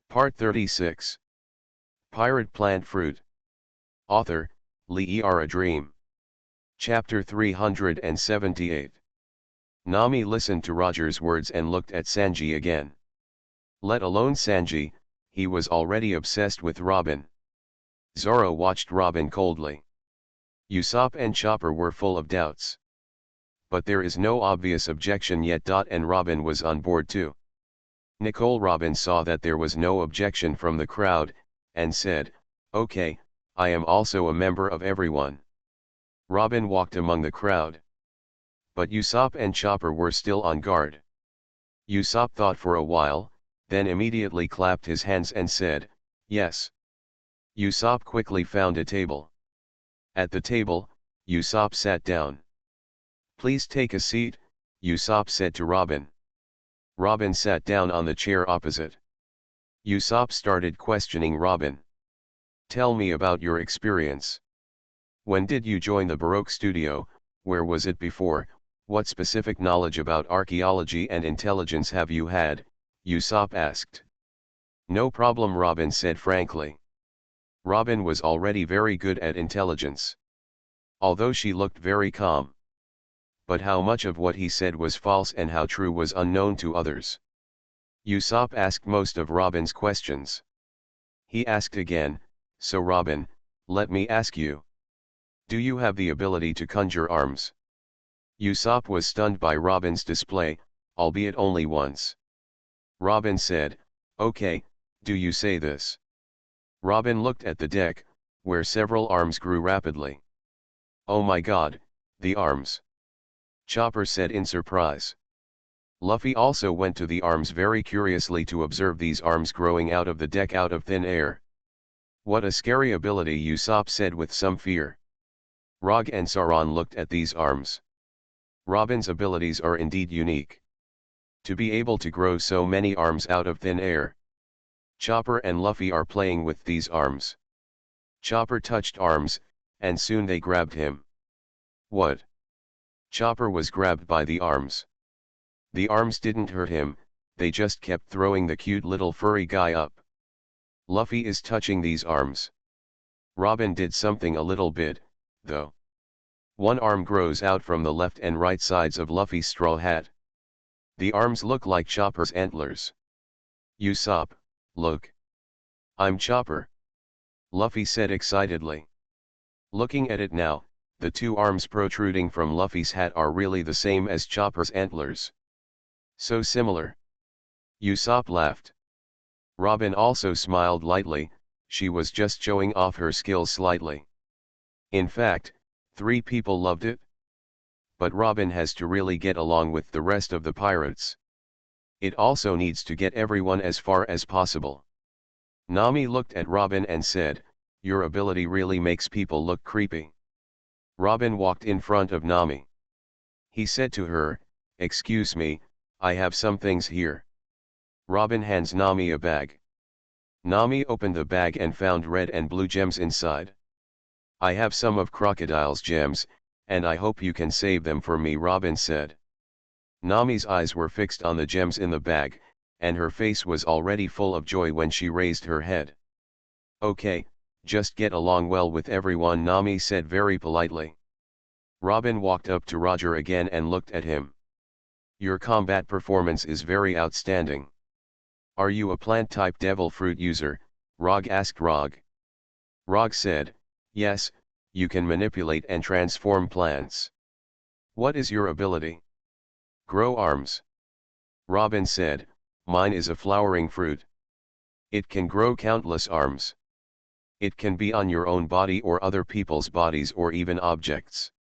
Part 36. Pirate Plant Fruit. Author, Lee A Dream. Chapter 378. Nami listened to Roger's words and looked at Sanji again. Let alone Sanji, he was already obsessed with Robin. Zoro watched Robin coldly. Usopp and Chopper were full of doubts. But there is no obvious objection yet. And Robin was on board too. Nicole Robin saw that there was no objection from the crowd, and said, "Okay, I am also a member of everyone." Robin walked among the crowd. But Usopp and Chopper were still on guard. Usopp thought for a while, then immediately clapped his hands and said, "Yes." Usopp quickly found a table. At the table, Usopp sat down. "Please take a seat," Usopp said to Robin. Robin sat down on the chair opposite. Usopp started questioning Robin. "Tell me about your experience. When did you join the Baroque studio? Where was it before? What specific knowledge about archaeology and intelligence have you had?" Usopp asked. "No problem," Robin said frankly. Robin was already very good at intelligence. Although she looked very calm. But how much of what he said was false and how true was unknown to others. Usopp asked most of Robin's questions. He asked again, "So Robin, let me ask you. Do you have the ability to conjure arms?" Usopp was stunned by Robin's display, albeit only once. Robin said, "Okay, do you say this?" Robin looked at the deck, where several arms grew rapidly. "Oh my God, the arms!" Chopper said in surprise. Luffy also went to the arms very curiously to observe these arms growing out of the deck out of thin air. "What a scary ability," Usopp said with some fear. Rog and Sauron looked at these arms. Robin's abilities are indeed unique. To be able to grow so many arms out of thin air. Chopper and Luffy are playing with these arms. Chopper touched arms, and soon they grabbed him. What? Chopper was grabbed by the arms. The arms didn't hurt him, they just kept throwing the cute little furry guy up. Luffy is touching these arms. Robin did something a little bit, though. One arm grows out from the left and right sides of Luffy's straw hat. The arms look like Chopper's antlers. "Usopp, look. I'm Chopper," Luffy said excitedly. Looking at it now, the two arms protruding from Luffy's hat are really the same as Chopper's antlers. So similar. Usopp laughed. Robin also smiled lightly, she was just showing off her skills slightly. In fact, 3 people loved it. But Robin has to really get along with the rest of the pirates. It also needs to get everyone as far as possible. Nami looked at Robin and said, "Your ability really makes people look creepy." Robin walked in front of Nami. He said to her, "Excuse me, I have some things here." Robin hands Nami a bag. Nami opened the bag and found red and blue gems inside. "I have some of Crocodile's gems, and I hope you can save them for me," Robin said. Nami's eyes were fixed on the gems in the bag, and her face was already full of joy when she raised her head. "Okay, just get along well with everyone," Nami said very politely. Robin walked up to Roger again and looked at him. "Your combat performance is very outstanding. Are you a plant-type devil fruit user?" Rog asked Rog. Rog said, "Yes, you can manipulate and transform plants." "What is your ability?" "Grow arms." Robin said, "Mine is a flowering fruit. It can grow countless arms. It can be on your own body or other people's bodies or even objects."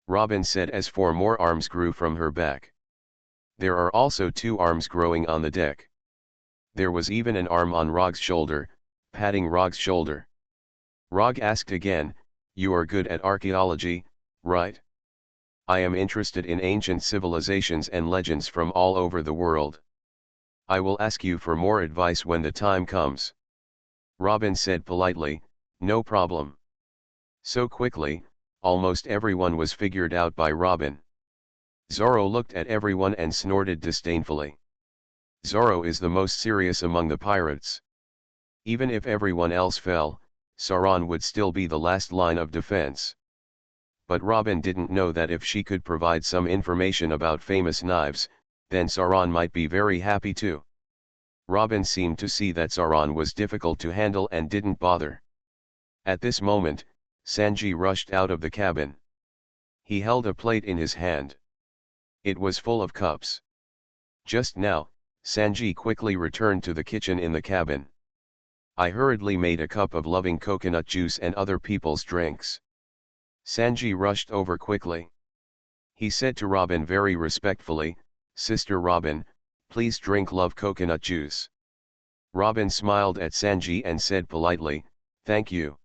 Robin said as 4 more arms grew from her back. There are also 2 arms growing on the deck. There was even an arm on Rog's shoulder, patting Rog's shoulder. Rog asked again, "You are good at archaeology, right?" "I am interested in ancient civilizations and legends from all over the world. I will ask you for more advice when the time comes." Robin said politely, "No problem." So quickly, almost everyone was figured out by Robin. Zoro looked at everyone and snorted disdainfully. Zoro is the most serious among the pirates. Even if everyone else fell, Saran would still be the last line of defense. But Robin didn't know that if she could provide some information about famous knives, then Saran might be very happy too. Robin seemed to see that Saran was difficult to handle and didn't bother. At this moment, Sanji rushed out of the cabin. He held a plate in his hand. It was full of cups. Just now, Sanji quickly returned to the kitchen in the cabin. I hurriedly made a cup of loving coconut juice and other people's drinks. Sanji rushed over quickly. He said to Robin very respectfully, "Sister Robin, please drink love coconut juice." Robin smiled at Sanji and said politely, "Thank you."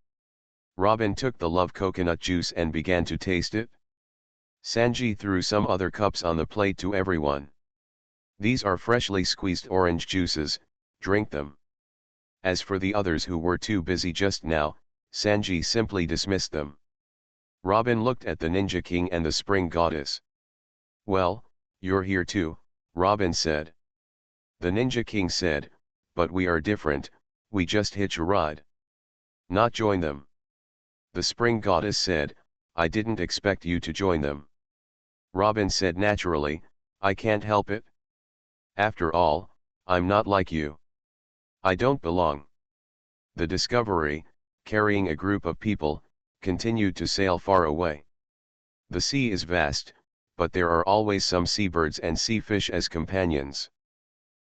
Robin took the love coconut juice and began to taste it. Sanji threw some other cups on the plate to everyone. "These are freshly squeezed orange juices, drink them." As for the others who were too busy just now, Sanji simply dismissed them. Robin looked at the Ninja King and the Spring Goddess. "Well, you're here too," Robin said. The Ninja King said, "But we are different, we just hitch a ride. Not join them." The Spring Goddess said, "I didn't expect you to join them." Robin said naturally, "I can't help it. After all, I'm not like you. I don't belong." The Discovery, carrying a group of people, continued to sail far away. The sea is vast, but there are always some seabirds and sea fish as companions.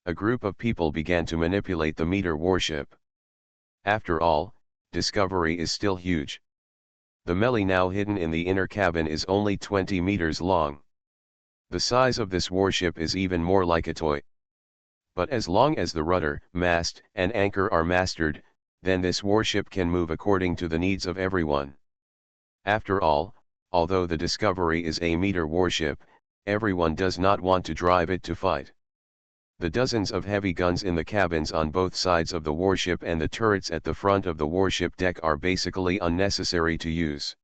A group of people began to manipulate the meteor warship. After all, Discovery is still huge. The melee now hidden in the inner cabin is only 20 meters long. The size of this warship is even more like a toy. But as long as the rudder, mast, and anchor are mastered, then this warship can move according to the needs of everyone. After all, although the Discovery is a meteor warship, everyone does not want to drive it to fight. The dozens of heavy guns in the cabins on both sides of the warship and the turrets at the front of the warship deck are basically unnecessary to use.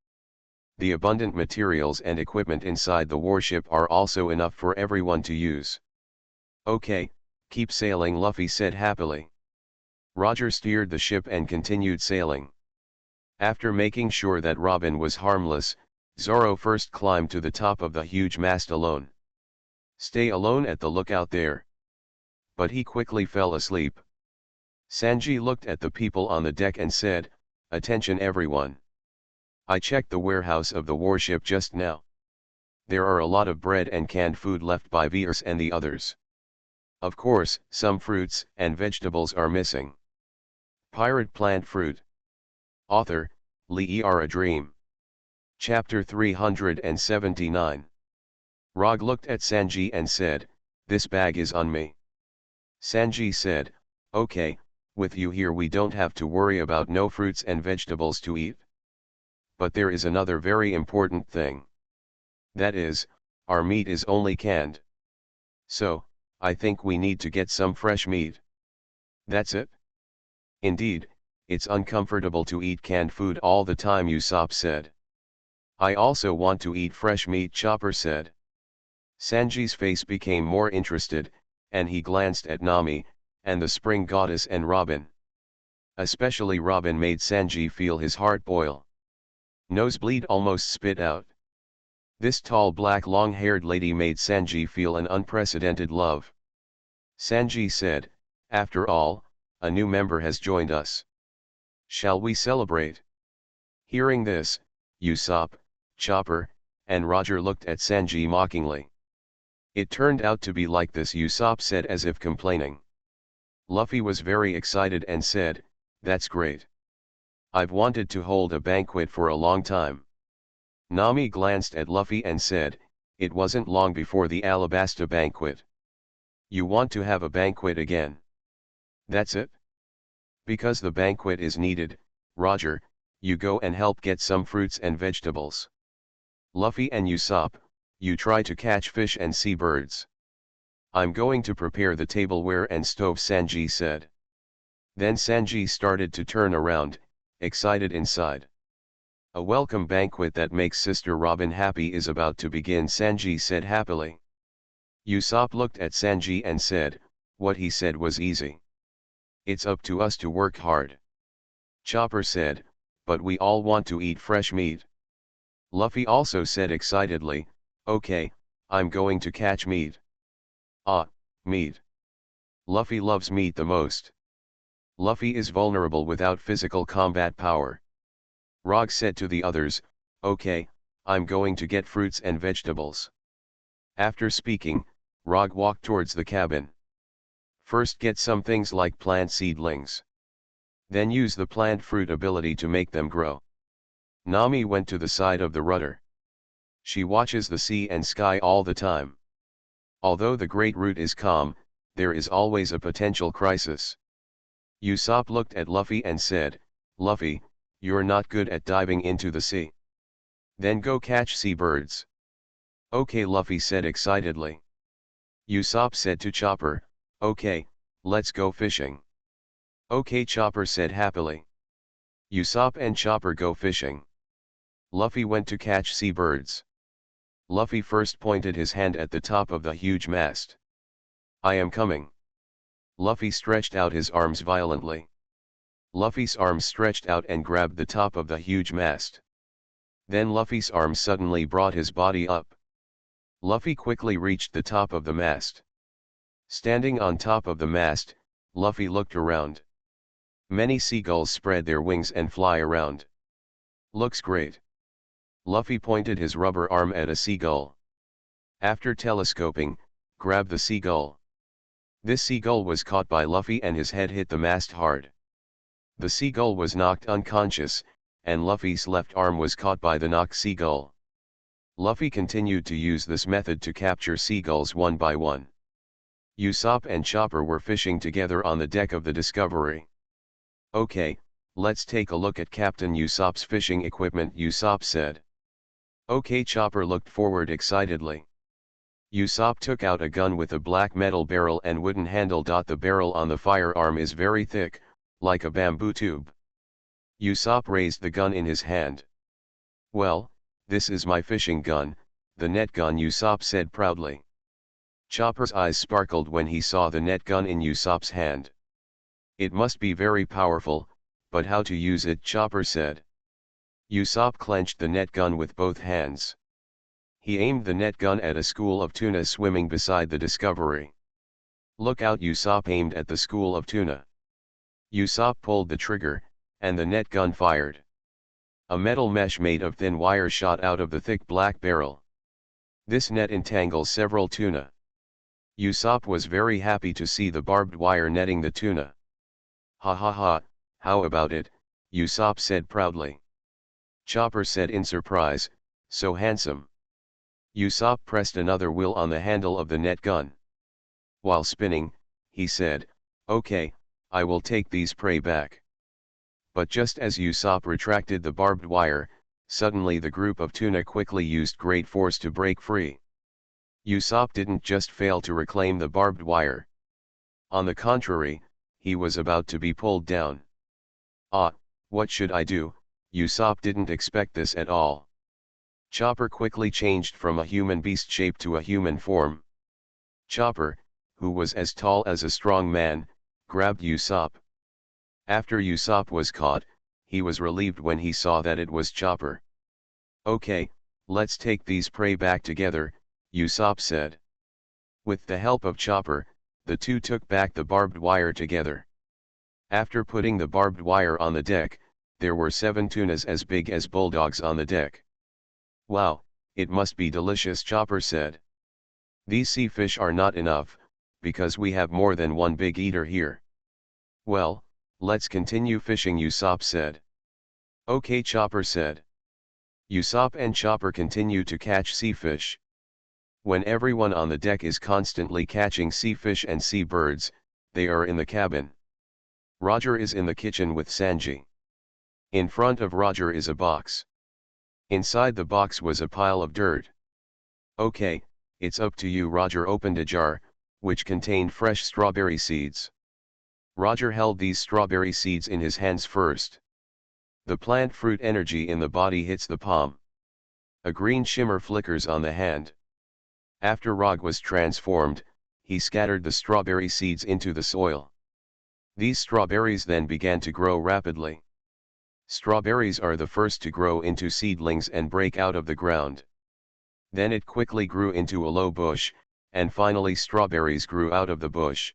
The abundant materials and equipment inside the warship are also enough for everyone to use. "Okay, keep sailing," Luffy said happily. Roger steered the ship and continued sailing. After making sure that Robin was harmless, Zoro first climbed to the top of the huge mast alone. "Stay alone at the lookout there." But he quickly fell asleep. Sanji looked at the people on the deck and said, "Attention everyone. I checked the warehouse of the warship just now. There are a lot of bread and canned food left by Vers and the others. Of course, some fruits and vegetables are missing." Pirate Plant Fruit. Author, Lee A Dream. Chapter 379. Rog looked at Sanji and said, "This bag is on me." Sanji said, "Okay, with you here we don't have to worry about no fruits and vegetables to eat. But there is another very important thing. That is, our meat is only canned. So, I think we need to get some fresh meat." "That's it?" "Indeed, it's uncomfortable to eat canned food all the time," Usopp said. "I also want to eat fresh meat," Chopper said. Sanji's face became more interested, and he glanced at Nami, and the Spring Goddess and Robin. Especially Robin made Sanji feel his heart boil. Nosebleed almost spit out. This tall black long-haired lady made Sanji feel an unprecedented love. Sanji said, "After all, a new member has joined us. Shall we celebrate?" Hearing this, Usopp, Chopper, and Roger looked at Sanji mockingly. "It turned out to be like this," Usopp said as if complaining. Luffy was very excited and said, "That's great. I've wanted to hold a banquet for a long time." Nami glanced at Luffy and said, "It wasn't long before the Alabasta banquet. You want to have a banquet again?" "That's it? Because the banquet is needed, Roger, you go and help get some fruits and vegetables. Luffy and Usopp, you try to catch fish and sea birds. I'm going to prepare the tableware and stove," Sanji said. Then Sanji started to turn around, excited inside. "A welcome banquet that makes Sister Robin happy is about to begin," Sanji said happily. Usopp looked at Sanji and said, "What he said was easy." It's up to us to work hard. Chopper said, but we all want to eat fresh meat. Luffy also said excitedly, okay, I'm going to catch meat. Ah, meat. Luffy loves meat the most. Luffy is vulnerable without physical combat power. Rog said to the others, okay, I'm going to get fruits and vegetables. After speaking, Rog walked towards the cabin. First get some things like plant seedlings. Then use the plant fruit ability to make them grow. Nami went to the side of the rudder. She watches the sea and sky all the time. Although the Great Root is calm, there is always a potential crisis. Usopp looked at Luffy and said, Luffy, you're not good at diving into the sea. Then go catch seabirds. Okay, Luffy said excitedly. Usopp said to Chopper, okay, let's go fishing. Okay, Chopper said happily. Usopp and Chopper go fishing. Luffy went to catch seabirds. Luffy first pointed his hand at the top of the huge mast. I am coming. Luffy stretched out his arms violently. Luffy's arms stretched out and grabbed the top of the huge mast. Then Luffy's arms suddenly brought his body up. Luffy quickly reached the top of the mast. Standing on top of the mast, Luffy looked around. Many seagulls spread their wings and fly around. Looks great. Luffy pointed his rubber arm at a seagull. After telescoping, grabbed the seagull. This seagull was caught by Luffy and his head hit the mast hard. The seagull was knocked unconscious, and Luffy's left arm was caught by the knocked seagull. Luffy continued to use this method to capture seagulls one by one. Usopp and Chopper were fishing together on the deck of the Discovery. Okay, let's take a look at Captain Usopp's fishing equipment, Usopp said. Okay, Chopper looked forward excitedly. Usopp took out a gun with a black metal barrel and wooden handle. The barrel on the firearm is very thick, like a bamboo tube. Usopp raised the gun in his hand. Well, this is my fishing gun, the net gun, Usopp said proudly. Chopper's eyes sparkled when he saw the net gun in Usopp's hand. It must be very powerful, but how to use it, Chopper said. Usopp clenched the net gun with both hands. He aimed the net gun at a school of tuna swimming beside the Discovery. Look out, Usopp aimed at the school of tuna. Usopp pulled the trigger, and the net gun fired. A metal mesh made of thin wire shot out of the thick black barrel. This net entangles several tuna. Usopp was very happy to see the barbed wire netting the tuna. Ha ha ha, how about it, Usopp said proudly. Chopper said in surprise, so handsome. Usopp pressed another wheel on the handle of the net gun. While spinning, he said, okay, I will take these prey back. But just as Usopp retracted the barbed wire, suddenly the group of tuna quickly used great force to break free. Usopp didn't just fail to reclaim the barbed wire. On the contrary, he was about to be pulled down. Ah, what should I do? Usopp didn't expect this at all. Chopper quickly changed from a human beast shape to a human form. Chopper, who was as tall as a strong man, grabbed Usopp. After Usopp was caught, he was relieved when he saw that it was Chopper. Okay, let's take these prey back together, Usopp said. With the help of Chopper, the two took back the barbed wire together. After putting the barbed wire on the deck, there were 7 tunas as big as bulldogs on the deck. Wow, it must be delicious, Chopper said. These sea fish are not enough, because we have more than one big eater here. Well, let's continue fishing, Usopp said. Okay, Chopper said. Usopp and Chopper continue to catch sea fish. When everyone on the deck is constantly catching sea fish and sea birds, they are in the cabin. Roger is in the kitchen with Sanji. In front of Roger is a box. Inside the box was a pile of dirt. Okay, it's up to you. Roger opened a jar, which contained fresh strawberry seeds. Roger held these strawberry seeds in his hands first. The plant fruit energy in the body hits the palm. A green shimmer flickers on the hand. After Rog was transformed, he scattered the strawberry seeds into the soil. These strawberries then began to grow rapidly. Strawberries are the first to grow into seedlings and break out of the ground. Then it quickly grew into a low bush, and finally strawberries grew out of the bush.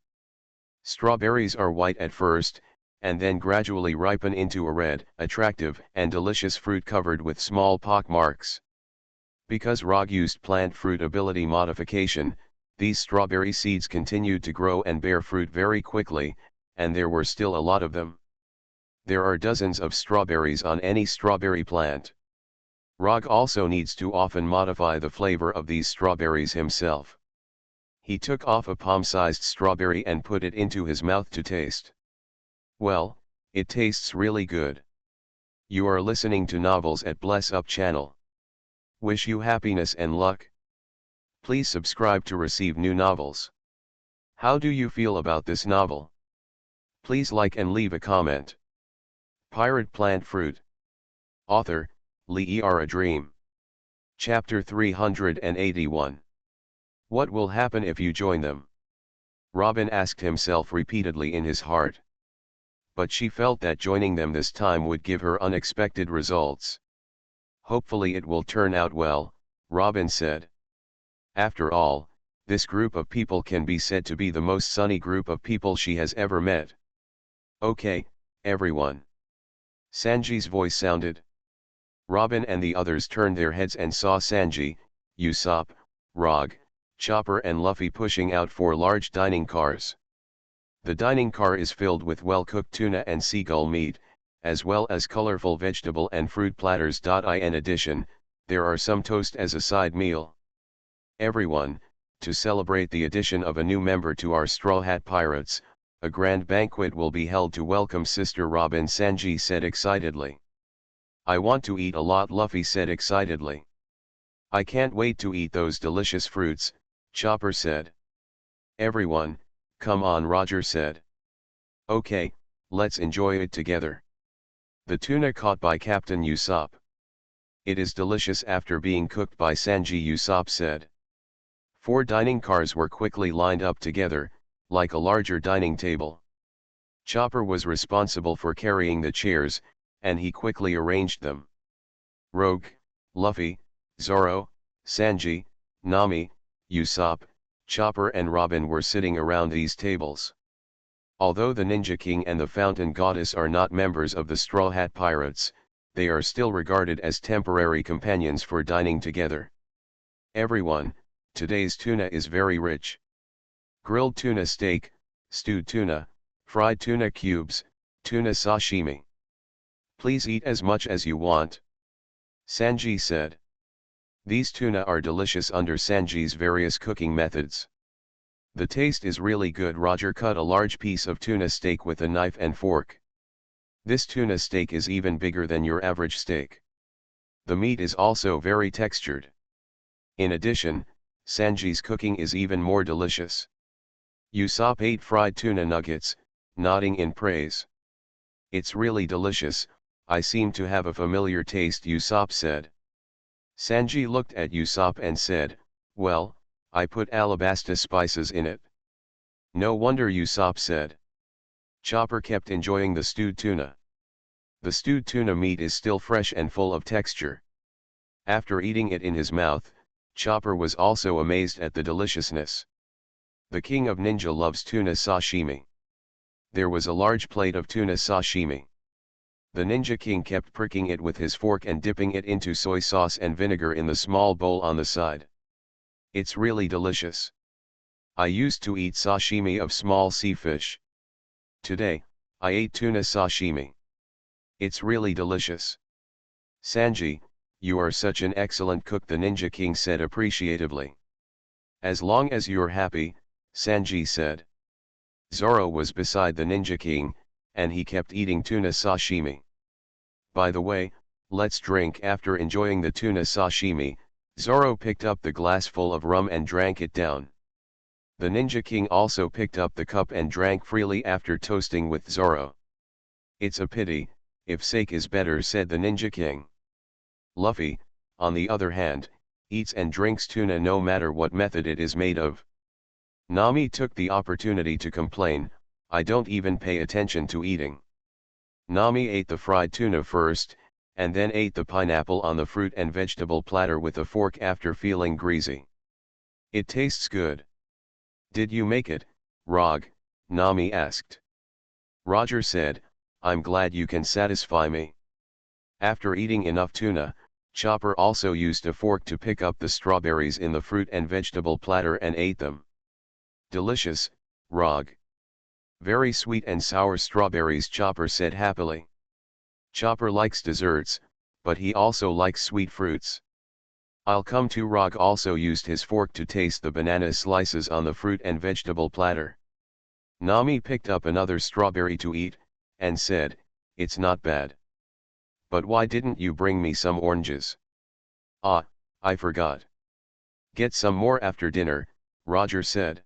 Strawberries are white at first, and then gradually ripen into a red, attractive, and delicious fruit covered with small pock marks. Because Rog used plant fruit ability modification, these strawberry seeds continued to grow and bear fruit very quickly, and there were still a lot of them. There are dozens of strawberries on any strawberry plant. Rog also needs to often modify the flavor of these strawberries himself. He took off a palm-sized strawberry and put it into his mouth to taste. Well, it tastes really good. You are listening to Novels at Bless Up channel. Wish you happiness and luck. Please subscribe to receive new novels. How do you feel about this novel? Please like and leave a comment. Pirate Plant Fruit. Author, Lee A Dream. Chapter 381. What will happen if you join them? Robin asked himself repeatedly in his heart. But she felt that joining them this time would give her unexpected results. Hopefully it will turn out well, Robin said. After all, this group of people can be said to be the most sunny group of people she has ever met. Okay, everyone. Sanji's voice sounded. Robin and the others turned their heads and saw Sanji, Usopp, Rog, Chopper and Luffy pushing out 4 large dining cars. The dining car is filled with well-cooked tuna and seagull meat, as well as colorful vegetable and fruit platters. In addition, there are some toast as a side meal. Everyone, to celebrate the addition of a new member to our Straw Hat Pirates, a grand banquet will be held to welcome Sister Robin, Sanji said excitedly. I want to eat a lot, Luffy said excitedly. I can't wait to eat those delicious fruits, Chopper said. Everyone, come on, Roger said. Okay, let's enjoy it together. The tuna caught by Captain Usopp. It is delicious after being cooked by Sanji, Usopp said. 4 dining cars were quickly lined up together, like a larger dining table. Chopper was responsible for carrying the chairs, and he quickly arranged them. Rogue, Luffy, Zoro, Sanji, Nami, Usopp, Chopper and Robin were sitting around these tables. Although the Ninja King and the Fountain Goddess are not members of the Straw Hat Pirates, they are still regarded as temporary companions for dining together. Everyone, today's tuna is very rich. Grilled tuna steak, stewed tuna, fried tuna cubes, tuna sashimi. Please eat as much as you want. Sanji said. These tuna are delicious under Sanji's various cooking methods. The taste is really good. Roger cut a large piece of tuna steak with a knife and fork. This tuna steak is even bigger than your average steak. The meat is also very textured. In addition, Sanji's cooking is even more delicious. Usopp ate fried tuna nuggets, nodding in praise. It's really delicious, I seem to have a familiar taste, Usopp said. Sanji looked at Usopp and said, well, I put alabasta spices in it. No wonder, Usopp said. Chopper kept enjoying the stewed tuna. The stewed tuna meat is still fresh and full of texture. After eating it in his mouth, Chopper was also amazed at the deliciousness. The King of Ninja loves tuna sashimi. There was a large plate of tuna sashimi. The Ninja King kept pricking it with his fork and dipping it into soy sauce and vinegar in the small bowl on the side. It's really delicious. I used to eat sashimi of small sea fish. Today, I ate tuna sashimi. It's really delicious. Sanji, you are such an excellent cook, the Ninja King said appreciatively. As long as you're happy, Sanji said. Zoro was beside the Ninja King, and he kept eating tuna sashimi. By the way, let's drink. After enjoying the tuna sashimi, Zoro picked up the glass full of rum and drank it down. The Ninja King also picked up the cup and drank freely after toasting with Zoro. It's a pity, if sake is better, said the Ninja King. Luffy, on the other hand, eats and drinks tuna no matter what method it is made of. Nami took the opportunity to complain, I don't even pay attention to eating. Nami ate the fried tuna first, and then ate the pineapple on the fruit and vegetable platter with a fork after feeling greasy. It tastes good. Did you make it, Rog? Nami asked. Roger said, I'm glad you can satisfy me. After eating enough tuna, Chopper also used a fork to pick up the strawberries in the fruit and vegetable platter and ate them. Delicious, Rog. Very sweet and sour strawberries, Chopper said happily. Chopper likes desserts, but he also likes sweet fruits. I'll come to. Rog also used his fork to taste the banana slices on the fruit and vegetable platter. Nami picked up another strawberry to eat, and said, it's not bad. But why didn't you bring me some oranges? Ah, I forgot. Get some more after dinner, Roger said.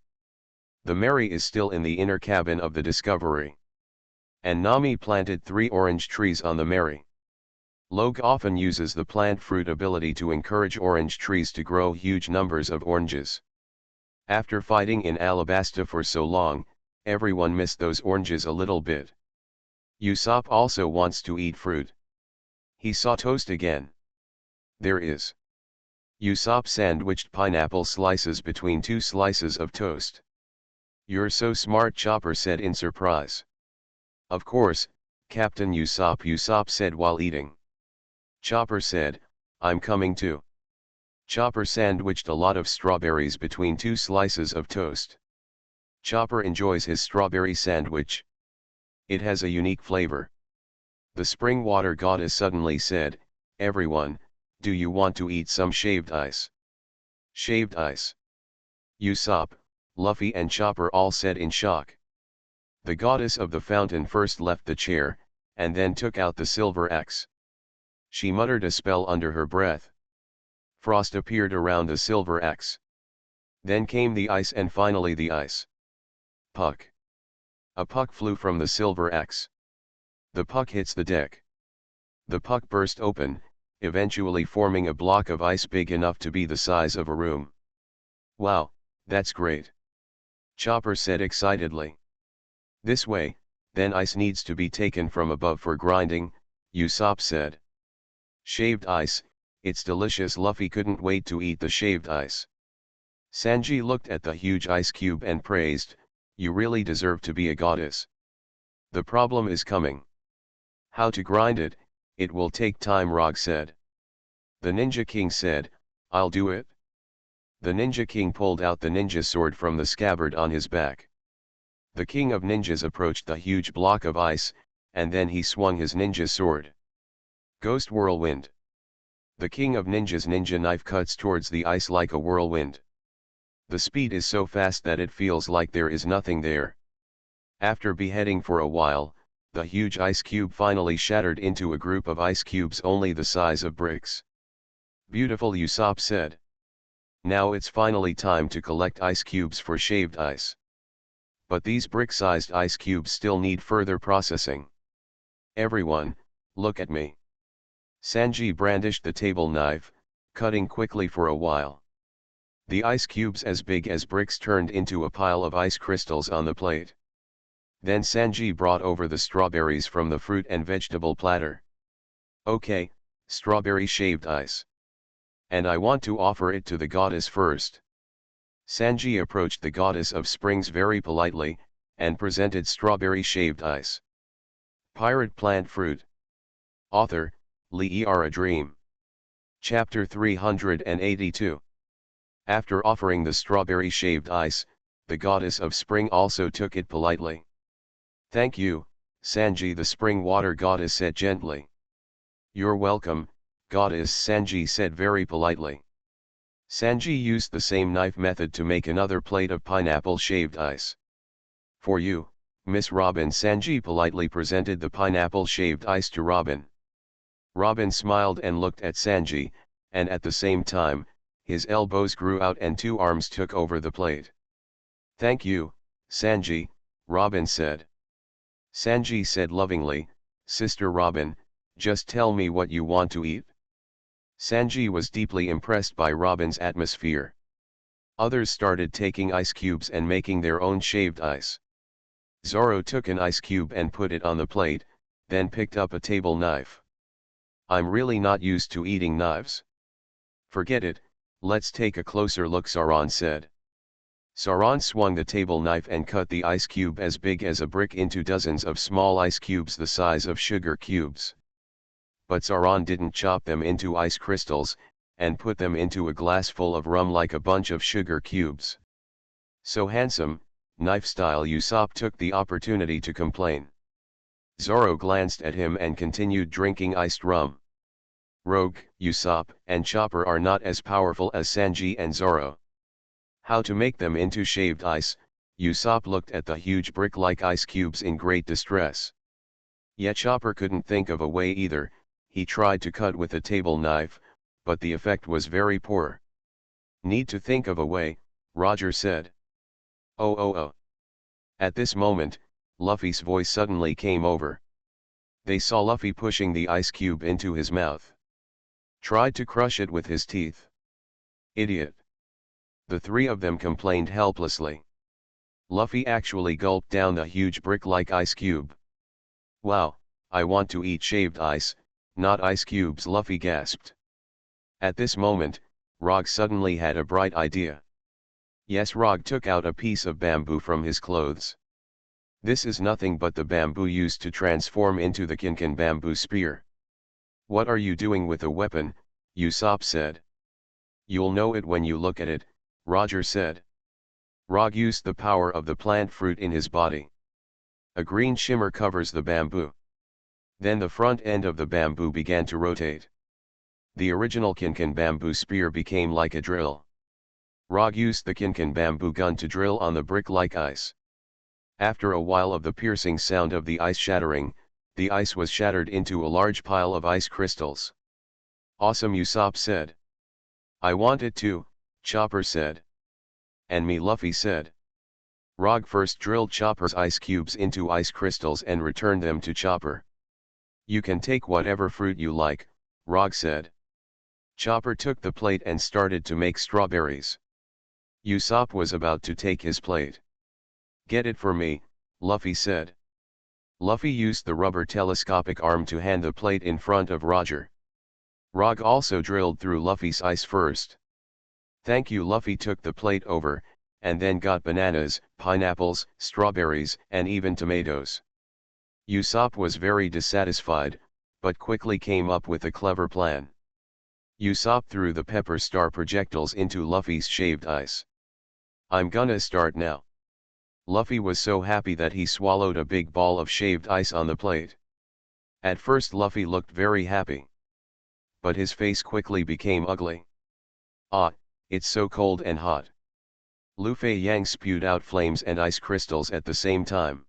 The Mary is still in the inner cabin of the Discovery. And Nami planted 3 orange trees on the Mary. Log often uses the plant fruit ability to encourage orange trees to grow huge numbers of oranges. After fighting in Alabasta for so long, everyone missed those oranges a little bit. Usopp also wants to eat fruit. He saw toast again. There is. Usopp sandwiched pineapple slices between 2 slices of toast. You're so smart, Chopper said in surprise. Of course, Captain Usopp said while eating. Chopper said, I'm coming too. Chopper sandwiched a lot of strawberries between 2 slices of toast. Chopper enjoys his strawberry sandwich. It has a unique flavor. The spring water goddess suddenly said, everyone, do you want to eat some shaved ice? Shaved ice. Usopp, Luffy and Chopper all said in shock. The goddess of the fountain first left the chair, and then took out the silver axe. She muttered a spell under her breath. Frost appeared around the silver axe. Then came the ice and finally the ice. Puck. A puck flew from the silver axe. The puck hits the deck. The puck burst open, eventually forming a block of ice big enough to be the size of a room. Wow, that's great. Chopper said excitedly. This way, then ice needs to be taken from above for grinding, Usopp said. Shaved ice, it's delicious. Luffy couldn't wait to eat the shaved ice. Sanji looked at the huge ice cube and praised, you really deserve to be a goddess. The problem is coming. How to grind it, it will take time, Rog said. The Ninja King said, I'll do it. The Ninja King pulled out the ninja sword from the scabbard on his back. The King of Ninjas approached the huge block of ice, and then he swung his ninja sword. Ghost Whirlwind. The King of Ninjas' ninja knife cuts towards the ice like a whirlwind. The speed is so fast that it feels like there is nothing there. After beheading for a while, the huge ice cube finally shattered into a group of ice cubes only the size of bricks. Beautiful, Usopp said. Now it's finally time to collect ice cubes for shaved ice. But these brick-sized ice cubes still need further processing. Everyone, look at me. Sanji brandished the table knife, cutting quickly for a while. The ice cubes as big as bricks turned into a pile of ice crystals on the plate. Then Sanji brought over the strawberries from the fruit and vegetable platter. Okay, strawberry shaved ice. And I want to offer it to the goddess first. Sanji approached the goddess of springs very politely, and presented strawberry shaved ice. Pirate Plant Fruit. Author, Lee A Dream. Chapter 382. After offering the strawberry shaved ice, the goddess of spring also took it politely. Thank you, Sanji, the spring water goddess said gently. You're welcome, goddess, Sanji said very politely. Sanji used the same knife method to make another plate of pineapple shaved ice. For you, Miss Robin, Sanji politely presented the pineapple shaved ice to Robin. Robin smiled and looked at Sanji, and at the same time, his elbows grew out and 2 arms took over the plate. Thank you, Sanji, Robin said. Sanji said lovingly, Sister Robin, just tell me what you want to eat. Sanji was deeply impressed by Robin's atmosphere. Others started taking ice cubes and making their own shaved ice. Zoro took an ice cube and put it on the plate, then picked up a table knife. I'm really not used to eating knives. Forget it, let's take a closer look, Sauron said. Sauron swung the table knife and cut the ice cube as big as a brick into dozens of small ice cubes the size of sugar cubes. But Sauron didn't chop them into ice crystals, and put them into a glass full of rum like a bunch of sugar cubes. So handsome, knife-style, Usopp took the opportunity to complain. Zoro glanced at him and continued drinking iced rum. Rogue, Usopp, and Chopper are not as powerful as Sanji and Zoro. How to make them into shaved ice? Usopp looked at the huge brick-like ice cubes in great distress. Yet Chopper couldn't think of a way either. He tried to cut with a table knife, but the effect was very poor. Need to think of a way, Roger said. Oh. At this moment, Luffy's voice suddenly came over. They saw Luffy pushing the ice cube into his mouth. Tried to crush it with his teeth. Idiot. The three of them complained helplessly. Luffy actually gulped down the huge brick-like ice cube. Wow, I want to eat shaved ice, not ice cubes, Luffy gasped. At this moment, Rog suddenly had a bright idea. Yes, Rog took out a piece of bamboo from his clothes. This is nothing but the bamboo used to transform into the Kinkin bamboo spear. What are you doing with a weapon? Usopp said. You'll know it when you look at it, Roger said. Rog used the power of the plant fruit in his body. A green shimmer covers the bamboo. Then the front end of the bamboo began to rotate. The original Kinkin bamboo spear became like a drill. Rog used the Kinkin bamboo gun to drill on the brick-like ice. After a while of the piercing sound of the ice shattering, the ice was shattered into a large pile of ice crystals. Awesome, Usopp said. I want it too, Chopper said. And me, Luffy said. Rog first drilled Chopper's ice cubes into ice crystals and returned them to Chopper. You can take whatever fruit you like, Rog said. Chopper took the plate and started to make strawberries. Usopp was about to take his plate. Get it for me, Luffy said. Luffy used the rubber telescopic arm to hand the plate in front of Roger. Rog also drilled through Luffy's ice first. Thank you. Luffy took the plate over, and then got bananas, pineapples, strawberries, and even tomatoes. Usopp was very dissatisfied, but quickly came up with a clever plan. Usopp threw the pepper star projectiles into Luffy's shaved ice. I'm gonna start now. Luffy was so happy that he swallowed a big ball of shaved ice on the plate. At first Luffy looked very happy. But his face quickly became ugly. Ah, it's so cold and hot. Luffy Yang spewed out flames and ice crystals at the same time.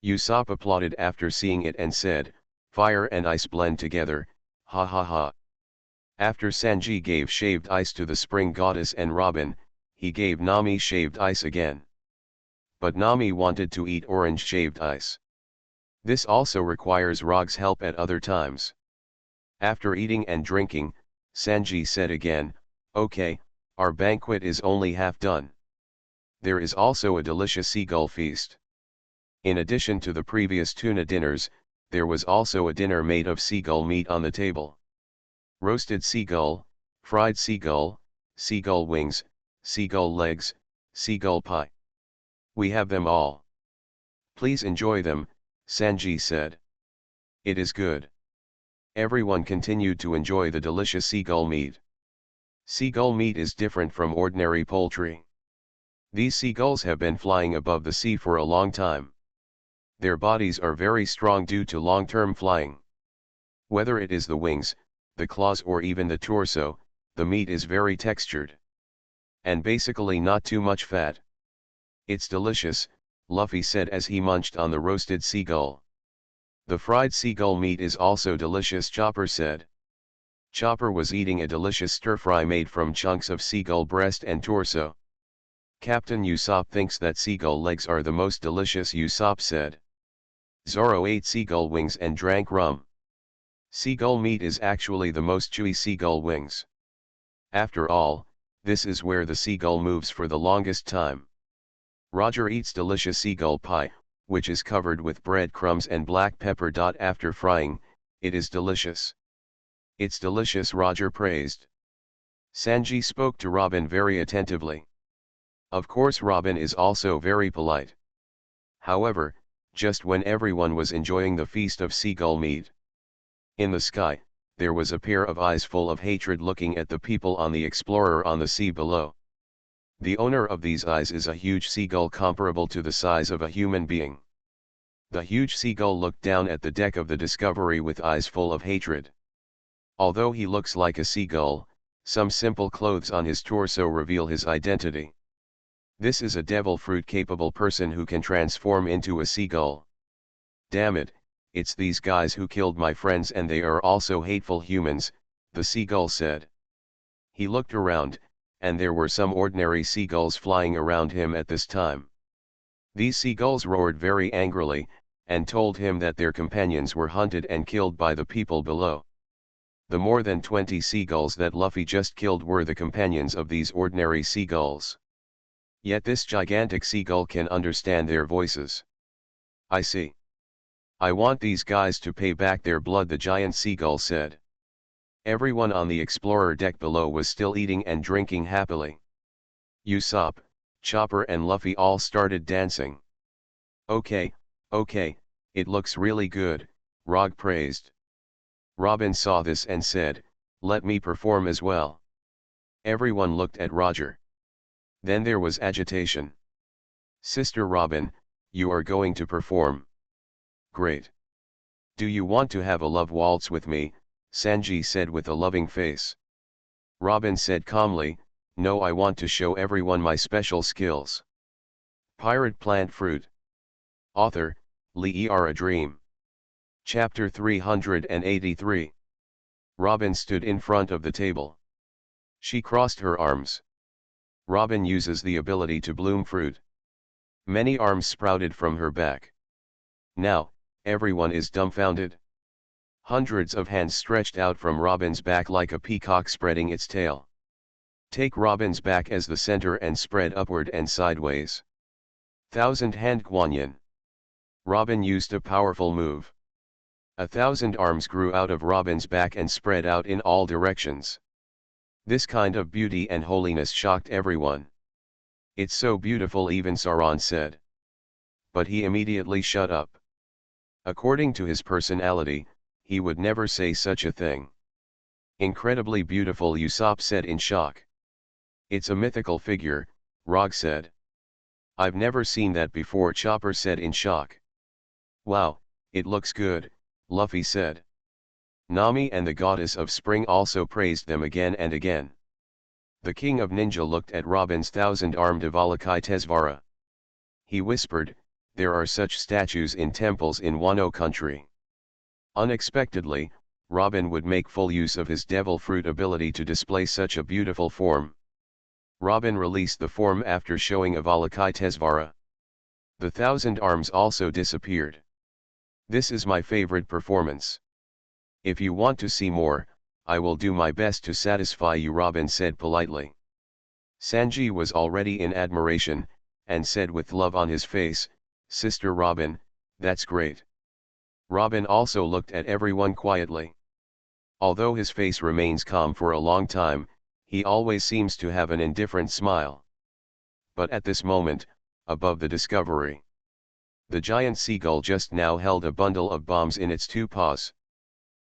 Usopp applauded after seeing it and said, fire and ice blend together, ha ha ha. After Sanji gave shaved ice to the spring goddess and Robin, he gave Nami shaved ice again. But Nami wanted to eat orange shaved ice. This also requires Rog's help at other times. After eating and drinking, Sanji said again, okay, our banquet is only half done. There is also a delicious seagull feast. In addition to the previous tuna dinners, there was also a dinner made of seagull meat on the table. Roasted seagull, fried seagull, seagull wings, seagull legs, seagull pie. We have them all. Please enjoy them, Sanji said. It is good. Everyone continued to enjoy the delicious seagull meat. Seagull meat is different from ordinary poultry. These seagulls have been flying above the sea for a long time. Their bodies are very strong due to long-term flying. Whether it is the wings, the claws or even the torso, the meat is very textured. And basically not too much fat. It's delicious, Luffy said as he munched on the roasted seagull. The fried seagull meat is also delicious, Chopper said. Chopper was eating a delicious stir-fry made from chunks of seagull breast and torso. Captain Usopp thinks that seagull legs are the most delicious, Usopp said. Zoro ate seagull wings and drank rum. Seagull meat is actually the most chewy seagull wings. After all, this is where the seagull moves for the longest time. Roger eats delicious seagull pie, which is covered with breadcrumbs and black pepper. After frying, it is delicious. It's delicious, Roger praised. Sanji spoke to Robin very attentively. Of course, Robin is also very polite. However, just when everyone was enjoying the feast of seagull meat, in the sky, there was a pair of eyes full of hatred looking at the people on the explorer on the sea below. The owner of these eyes is a huge seagull comparable to the size of a human being. The huge seagull looked down at the deck of the Discovery with eyes full of hatred. Although he looks like a seagull, some simple clothes on his torso reveal his identity. This is a devil fruit capable person who can transform into a seagull. Damn it, it's these guys who killed my friends, and they are also hateful humans, the seagull said. He looked around, and there were some ordinary seagulls flying around him at this time. These seagulls roared very angrily, and told him that their companions were hunted and killed by the people below. The more than 20 seagulls that Luffy just killed were the companions of these ordinary seagulls. Yet this gigantic seagull can understand their voices. I see. I want these guys to pay back their blood, the giant seagull said. Everyone on the explorer deck below was still eating and drinking happily. Usopp, Chopper and Luffy all started dancing. Okay, it looks really good, Rog praised. Robin saw this and said, let me perform as well. Everyone looked at Roger. Then there was agitation. Sister Robin, you are going to perform. Great. Do you want to have a love waltz with me? Sanji said with a loving face. Robin said calmly, no, I want to show everyone my special skills. Pirate Plant Fruit. Author, Lee A Dream. Chapter 383. Robin stood in front of the table. She crossed her arms. Robin uses the ability to bloom fruit. Many arms sprouted from her back. Now, everyone is dumbfounded. Hundreds of hands stretched out from Robin's back like a peacock spreading its tail. Take Robin's back as the center and spread upward and sideways. Thousand-hand Guanyin. Robin used a powerful move. 1,000 arms grew out of Robin's back and spread out in all directions. This kind of beauty and holiness shocked everyone. It's so beautiful, even Sauron said. But he immediately shut up. According to his personality, he would never say such a thing. Incredibly beautiful, Usopp said in shock. It's a mythical figure, Rog said. I've never seen that before, Chopper said in shock. Wow, it looks good, Luffy said. Nami and the goddess of spring also praised them again and again. The king of ninja looked at Robin's 1,000-armed Avalokitesvara. He whispered, there are such statues in temples in Wano country. Unexpectedly, Robin would make full use of his devil fruit ability to display such a beautiful form. Robin released the form after showing Avalokitesvara. The 1,000 arms also disappeared. This is my favorite performance. If you want to see more, I will do my best to satisfy you, Robin said politely. Sanji was already in admiration, and said with love on his face, Sister Robin, that's great. Robin also looked at everyone quietly. Although his face remains calm for a long time, he always seems to have an indifferent smile. But at this moment, above the Discovery, the giant seagull just now held a bundle of bombs in its 2 paws.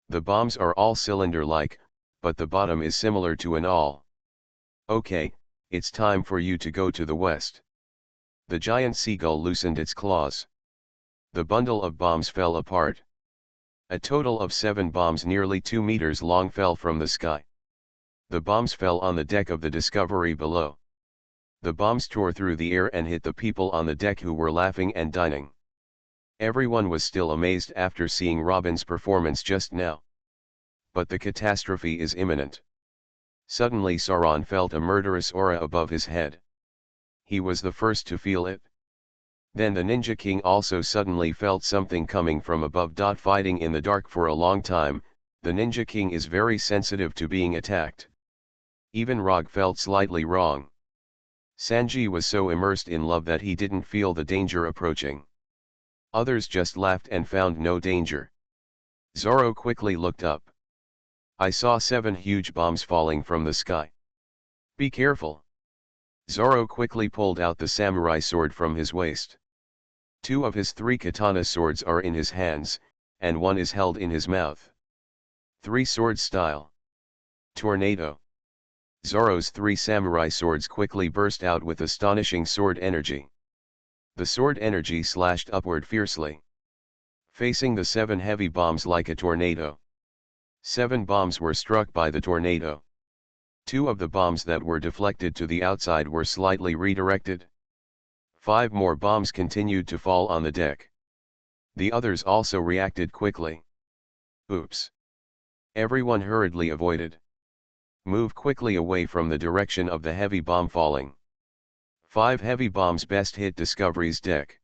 The bombs are all cylinder-like, but the bottom is similar to an awl. Okay, it's time for you to go to the west. The giant seagull loosened its claws. The bundle of bombs fell apart. A total of 7 bombs nearly 2 meters long fell from the sky. The bombs fell on the deck of the Discovery below. The bombs tore through the air and hit the people on the deck, who were laughing and dining. Everyone was still amazed after seeing Robin's performance just now. But the catastrophe is imminent. Suddenly Sauron felt a murderous aura above his head. He was the first to feel it. Then the Ninja King also suddenly felt something coming from above. Fighting in the dark for a long time, the Ninja King is very sensitive to being attacked. Even Rog felt slightly wrong. Sanji was so immersed in love that he didn't feel the danger approaching. Others just laughed and found no danger. Zoro quickly looked up. I saw 7 huge bombs falling from the sky. Be careful. Zoro quickly pulled out the samurai sword from his waist. 2 of his 3 katana swords are in his hands, and 1 is held in his mouth. 3 sword style. Tornado. Zoro's 3 samurai swords quickly burst out with astonishing sword energy. The sword energy slashed upward fiercely, facing the 7 heavy bombs like a tornado. 7 bombs were struck by the tornado. 2 of the bombs that were deflected to the outside were slightly redirected. 5 more bombs continued to fall on the deck. The others also reacted quickly. Oops! Everyone hurriedly avoided. Move quickly away from the direction of the heavy bomb falling. 5 heavy bombs best hit Discovery's deck.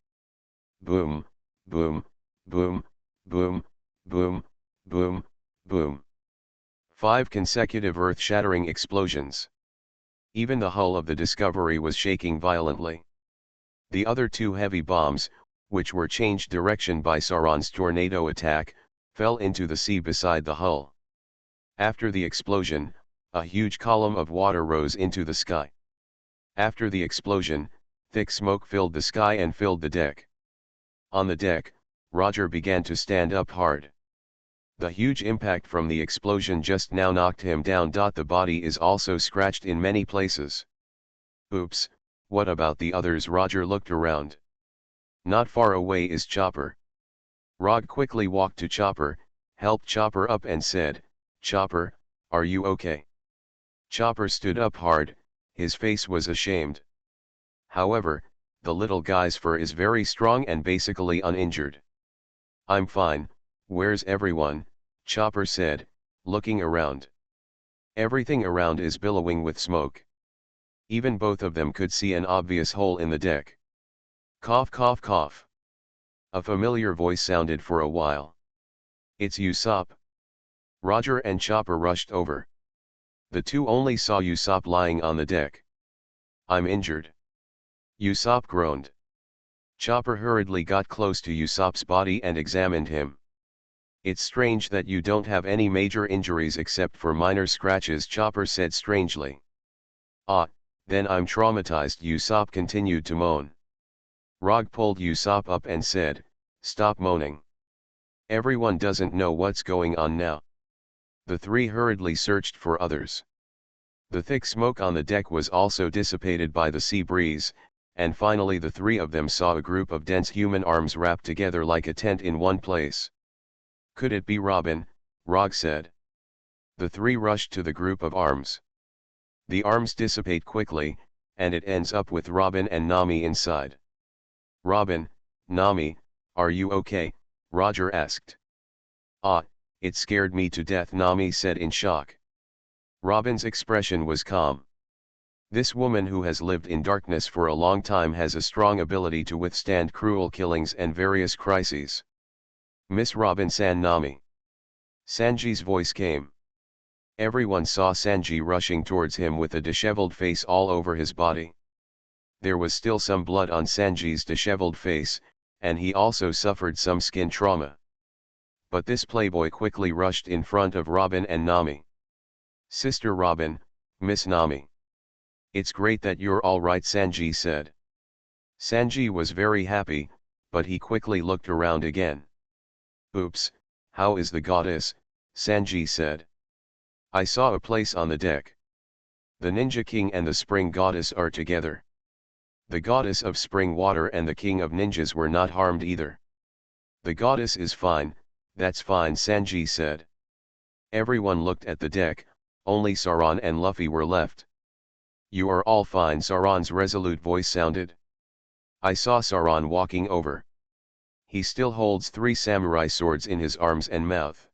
Boom, boom, boom, boom, boom, boom, boom. 5 consecutive earth-shattering explosions. Even the hull of the Discovery was shaking violently. The other 2 heavy bombs, which were changed direction by Sauron's tornado attack, fell into the sea beside the hull. After the explosion, a huge column of water rose into the sky. After the explosion, thick smoke filled the sky and filled the deck. On the deck, Roger began to stand up hard. The huge impact from the explosion just now knocked him down. The body is also scratched in many places. Oops, what about the others? Roger looked around. Not far away is Chopper. Rog quickly walked to Chopper, helped Chopper up and said, "Chopper, are you okay?" Chopper stood up hard, his face was ashamed. However, the little guy's fur is very strong and basically uninjured. "I'm fine, where's everyone?" Chopper said, looking around. Everything around is billowing with smoke. Even both of them could see an obvious hole in the deck. Cough cough cough. A familiar voice sounded for a while. "It's Usopp." Roger and Chopper rushed over. The 2 only saw Usopp lying on the deck. "I'm injured." Usopp groaned. Chopper hurriedly got close to Usopp's body and examined him. "It's strange that you don't have any major injuries except for minor scratches," Chopper said strangely. "Ah, then I'm traumatized," Usopp continued to moan. Rog pulled Usopp up and said, "Stop moaning. Everyone doesn't know what's going on now." The 3 hurriedly searched for others. The thick smoke on the deck was also dissipated by the sea breeze, and finally the 3 of them saw a group of dense human arms wrapped together like a tent in one place. "Could it be Robin?" Rog said. The 3 rushed to the group of arms. The arms dissipate quickly, and it ends up with Robin and Nami inside. "Robin, Nami, are you okay?" Roger asked. "Ah, it scared me to death," Nami said in shock. Robin's expression was calm. "This woman who has lived in darkness for a long time has a strong ability to withstand cruel killings and various crises. Miss Robin-san." Nami. Sanji's voice came. Everyone saw Sanji rushing towards him with a disheveled face all over his body. There was still some blood on Sanji's disheveled face, and he also suffered some skin trauma. But this playboy quickly rushed in front of Robin and Nami. "Sister Robin, Miss Nami. It's great that you're all right," Sanji said. Sanji was very happy, but he quickly looked around again. "Oops, how is the goddess?" Sanji said. "I saw a place on the deck. The Ninja King and the Spring Goddess are together. The goddess of spring water and the king of ninjas were not harmed either." "The goddess is fine, that's fine," Sanji said. Everyone looked at the deck, only Sauron and Luffy were left. "You are all fine," Sauron's resolute voice sounded. "I saw Sauron walking over. He still holds 3 samurai swords in his arms and mouth.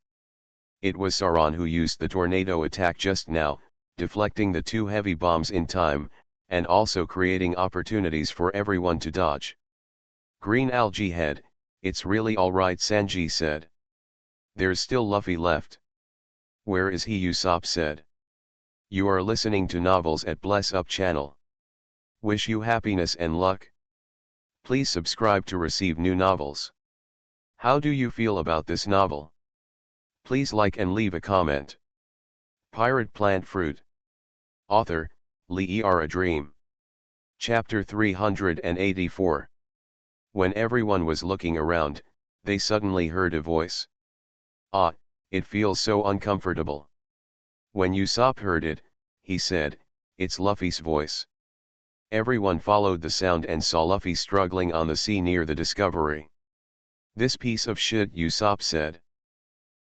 It was Sauron who used the tornado attack just now, deflecting the 2 heavy bombs in time, and also creating opportunities for everyone to dodge." "Green algae head, it's really alright," Sanji said. "There's still Luffy left." "Where is he?" Usopp said. You are listening to Novels at Bless Up channel. Wish you happiness and luck. Please subscribe to receive new novels. How do you feel about this novel? Please like and leave a comment. Pirate Plant Fruit. Author, Lee A Dream. Chapter 384. When everyone was looking around, they suddenly heard a voice. Ah, it feels so uncomfortable. When Usopp heard it, he said, "It's Luffy's voice." Everyone followed the sound and saw Luffy struggling on the sea near the Discovery. "This piece of shit," Usopp said.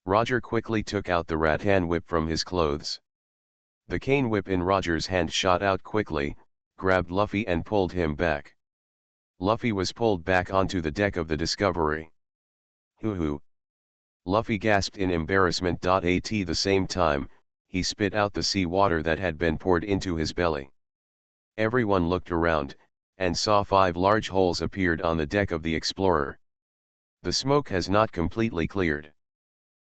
Roger quickly took out the rattan whip from his clothes. The cane whip in Roger's hand shot out quickly, grabbed Luffy and pulled him back. Luffy was pulled back onto the deck of the Discovery. Hoo-hoo. Luffy gasped in embarrassment. At the same time, he spit out the sea water that had been poured into his belly. Everyone looked around, and saw 5 large holes appeared on the deck of the Explorer. The smoke has not completely cleared.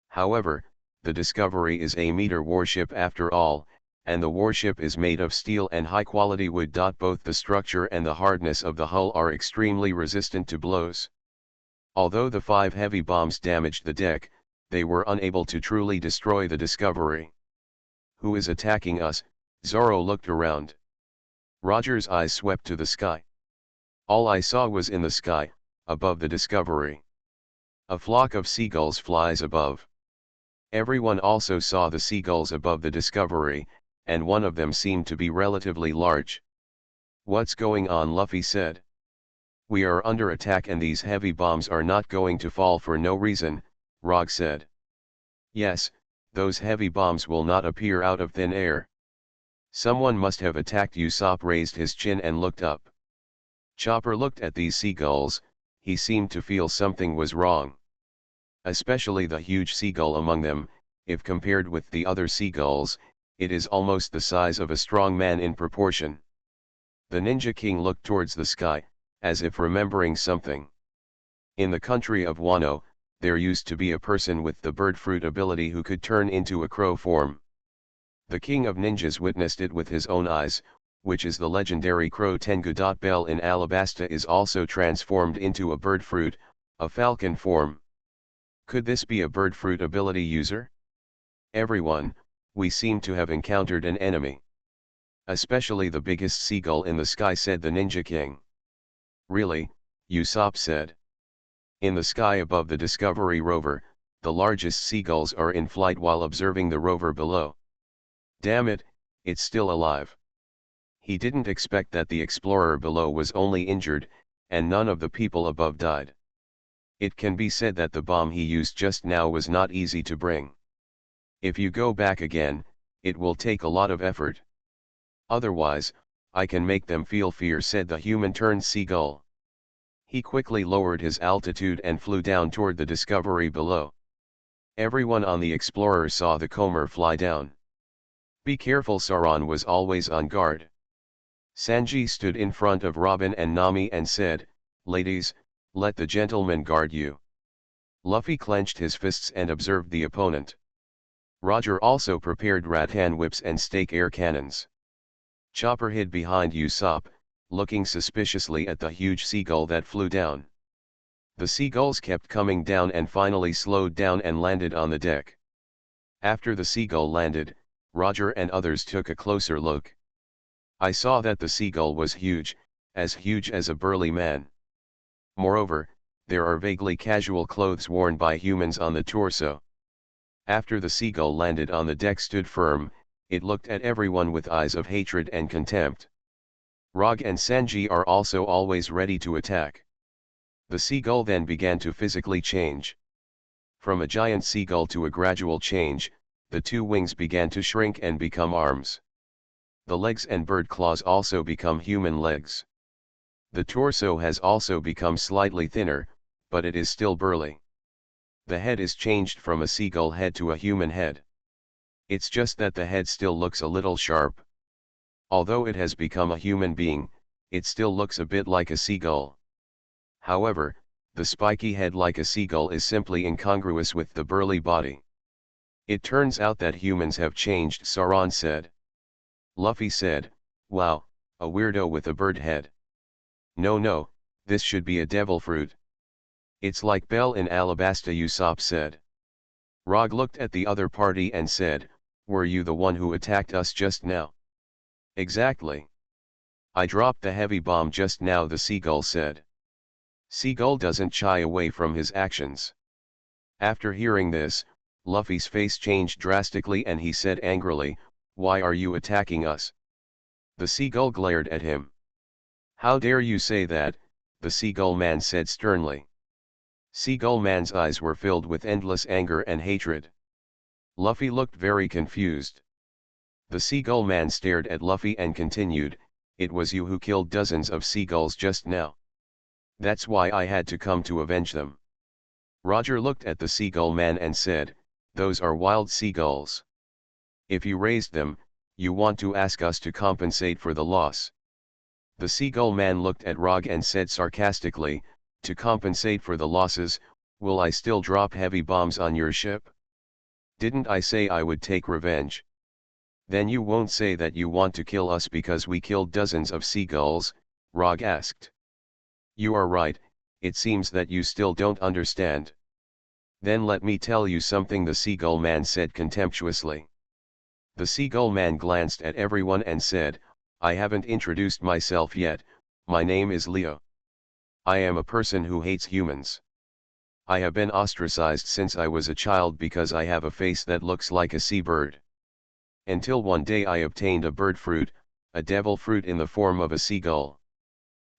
However, the Discovery is a meteor warship after all, and the warship is made of steel and high-quality wood. Both the structure and the hardness of the hull are extremely resistant to blows. Although the 5 heavy bombs damaged the deck, they were unable to truly destroy the Discovery. "Who is attacking us?" Zoro looked around. Roger's eyes swept to the sky. "All I saw was in the sky, above the Discovery. A flock of seagulls flies above." Everyone also saw the seagulls above the Discovery, and one of them seemed to be relatively large. "What's going on?" Luffy said. "We are under attack and these heavy bombs are not going to fall for no reason," Rog said. "Yes, those heavy bombs will not appear out of thin air. Someone must have attacked." Usopp raised his chin and looked up. Chopper looked at these seagulls. He seemed to feel something was wrong. Especially the huge seagull among them. If compared with the other seagulls, it is almost the size of a strong man in proportion. The Ninja King looked towards the sky, as if remembering something. In the country of Wano, there used to be a person with the bird fruit ability who could turn into a crow form. The King of Ninjas witnessed it with his own eyes, which is the legendary crow Tengu. Bell in Alabasta is also transformed into a bird fruit, a falcon form. Could this be a bird fruit ability user? "Everyone, we seem to have encountered an enemy. Especially the biggest seagull in the sky," said the Ninja King. "Really?" Usopp said. In the sky above the Discovery rover, the largest seagulls are in flight while observing the rover below. "Damn it, it's still alive." He didn't expect that the explorer below was only injured, and none of the people above died. It can be said that the bomb he used just now was not easy to bring. "If you go back again, it will take a lot of effort. Otherwise, I can make them feel fear," said the human-turned seagull. He quickly lowered his altitude and flew down toward the Discovery below. Everyone on the Explorer saw the comber fly down. "Be careful," Sauron was always on guard. Sanji stood in front of Robin and Nami and said, "Ladies, let the gentleman guard you." Luffy clenched his fists and observed the opponent. Roger also prepared rattan whips and stake air cannons. Chopper hid behind Usopp, looking suspiciously at the huge seagull that flew down. The seagulls kept coming down and finally slowed down and landed on the deck. After the seagull landed, Roger and others took a closer look. I saw that the seagull was huge as a burly man. Moreover, there are vaguely casual clothes worn by humans on the torso. After the seagull landed on the deck stood firm, it looked at everyone with eyes of hatred and contempt. Rog and Sanji are also always ready to attack. The seagull then began to physically change. From a giant seagull to a gradual change, the 2 wings began to shrink and become arms. The legs and bird claws also become human legs. The torso has also become slightly thinner, but it is still burly. The head is changed from a seagull head to a human head. It's just that the head still looks a little sharp. Although it has become a human being, it still looks a bit like a seagull. However, the spiky head like a seagull is simply incongruous with the burly body. "It turns out that humans have changed," Sauron said. Luffy said, "Wow, a weirdo with a bird head. No, this should be a devil fruit." It's like Bell in Alabasta, Usopp said. Rog looked at the other party and said, were you the one who attacked us just now? Exactly. I dropped the heavy bomb just now, the seagull said. Seagull doesn't shy away from his actions. After hearing this, Luffy's face changed drastically and he said angrily, why are you attacking us? The seagull glared at him. How dare you say that, the seagull man said sternly. Seagull man's eyes were filled with endless anger and hatred. Luffy looked very confused. The seagull man stared at Luffy and continued, it was you who killed dozens of seagulls just now. That's why I had to come to avenge them. Roger looked at the seagull man and said, those are wild seagulls. If you raised them, you want to ask us to compensate for the loss. The seagull man looked at Rog and said sarcastically, to compensate for the losses, will I still drop heavy bombs on your ship? Didn't I say I would take revenge? Then you won't say that you want to kill us because we killed dozens of seagulls, Rog asked. You are right, it seems that you still don't understand. Then let me tell you something, the seagull man said contemptuously. The seagull man glanced at everyone and said, I haven't introduced myself yet, my name is Leo. I am a person who hates humans. I have been ostracized since I was a child because I have a face that looks like a seabird. Until one day I obtained a bird fruit, a devil fruit in the form of a seagull.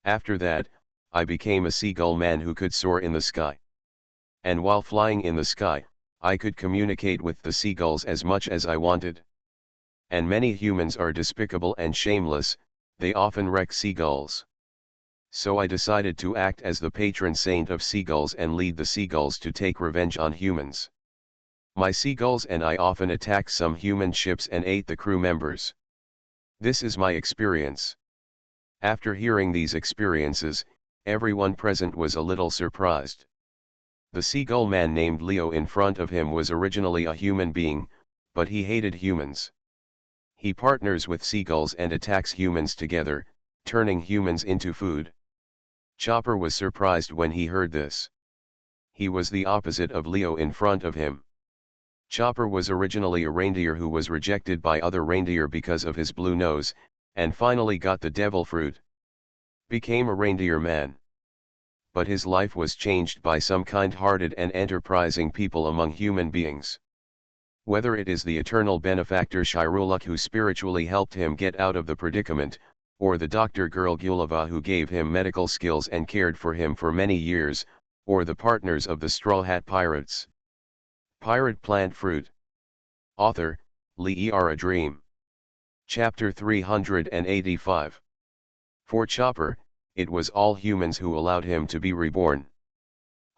After that, I became a seagull man who could soar in the sky. And while flying in the sky, I could communicate with the seagulls as much as I wanted. And many humans are despicable and shameless, they often wreck seagulls. So I decided to act as the patron saint of seagulls and lead the seagulls to take revenge on humans. My seagulls and I often attacked some human ships and ate the crew members. This is my experience. After hearing these experiences, everyone present was a little surprised. The seagull man named Leo in front of him was originally a human being, but he hated humans. He partners with seagulls and attacks humans together, turning humans into food. Chopper was surprised when he heard this. He was the opposite of Leo in front of him. Chopper was originally a reindeer who was rejected by other reindeer because of his blue nose, and finally got the devil fruit. Became a reindeer man. But his life was changed by some kind-hearted and enterprising people among human beings. Whether it is the eternal benefactor Shiruluk who spiritually helped him get out of the predicament, or the doctor girl Gulliver who gave him medical skills and cared for him for many years, or the partners of the Straw Hat Pirates. Pirate Plant Fruit. Author, Lee A Dream. Chapter 385. For Chopper, it was all humans who allowed him to be reborn.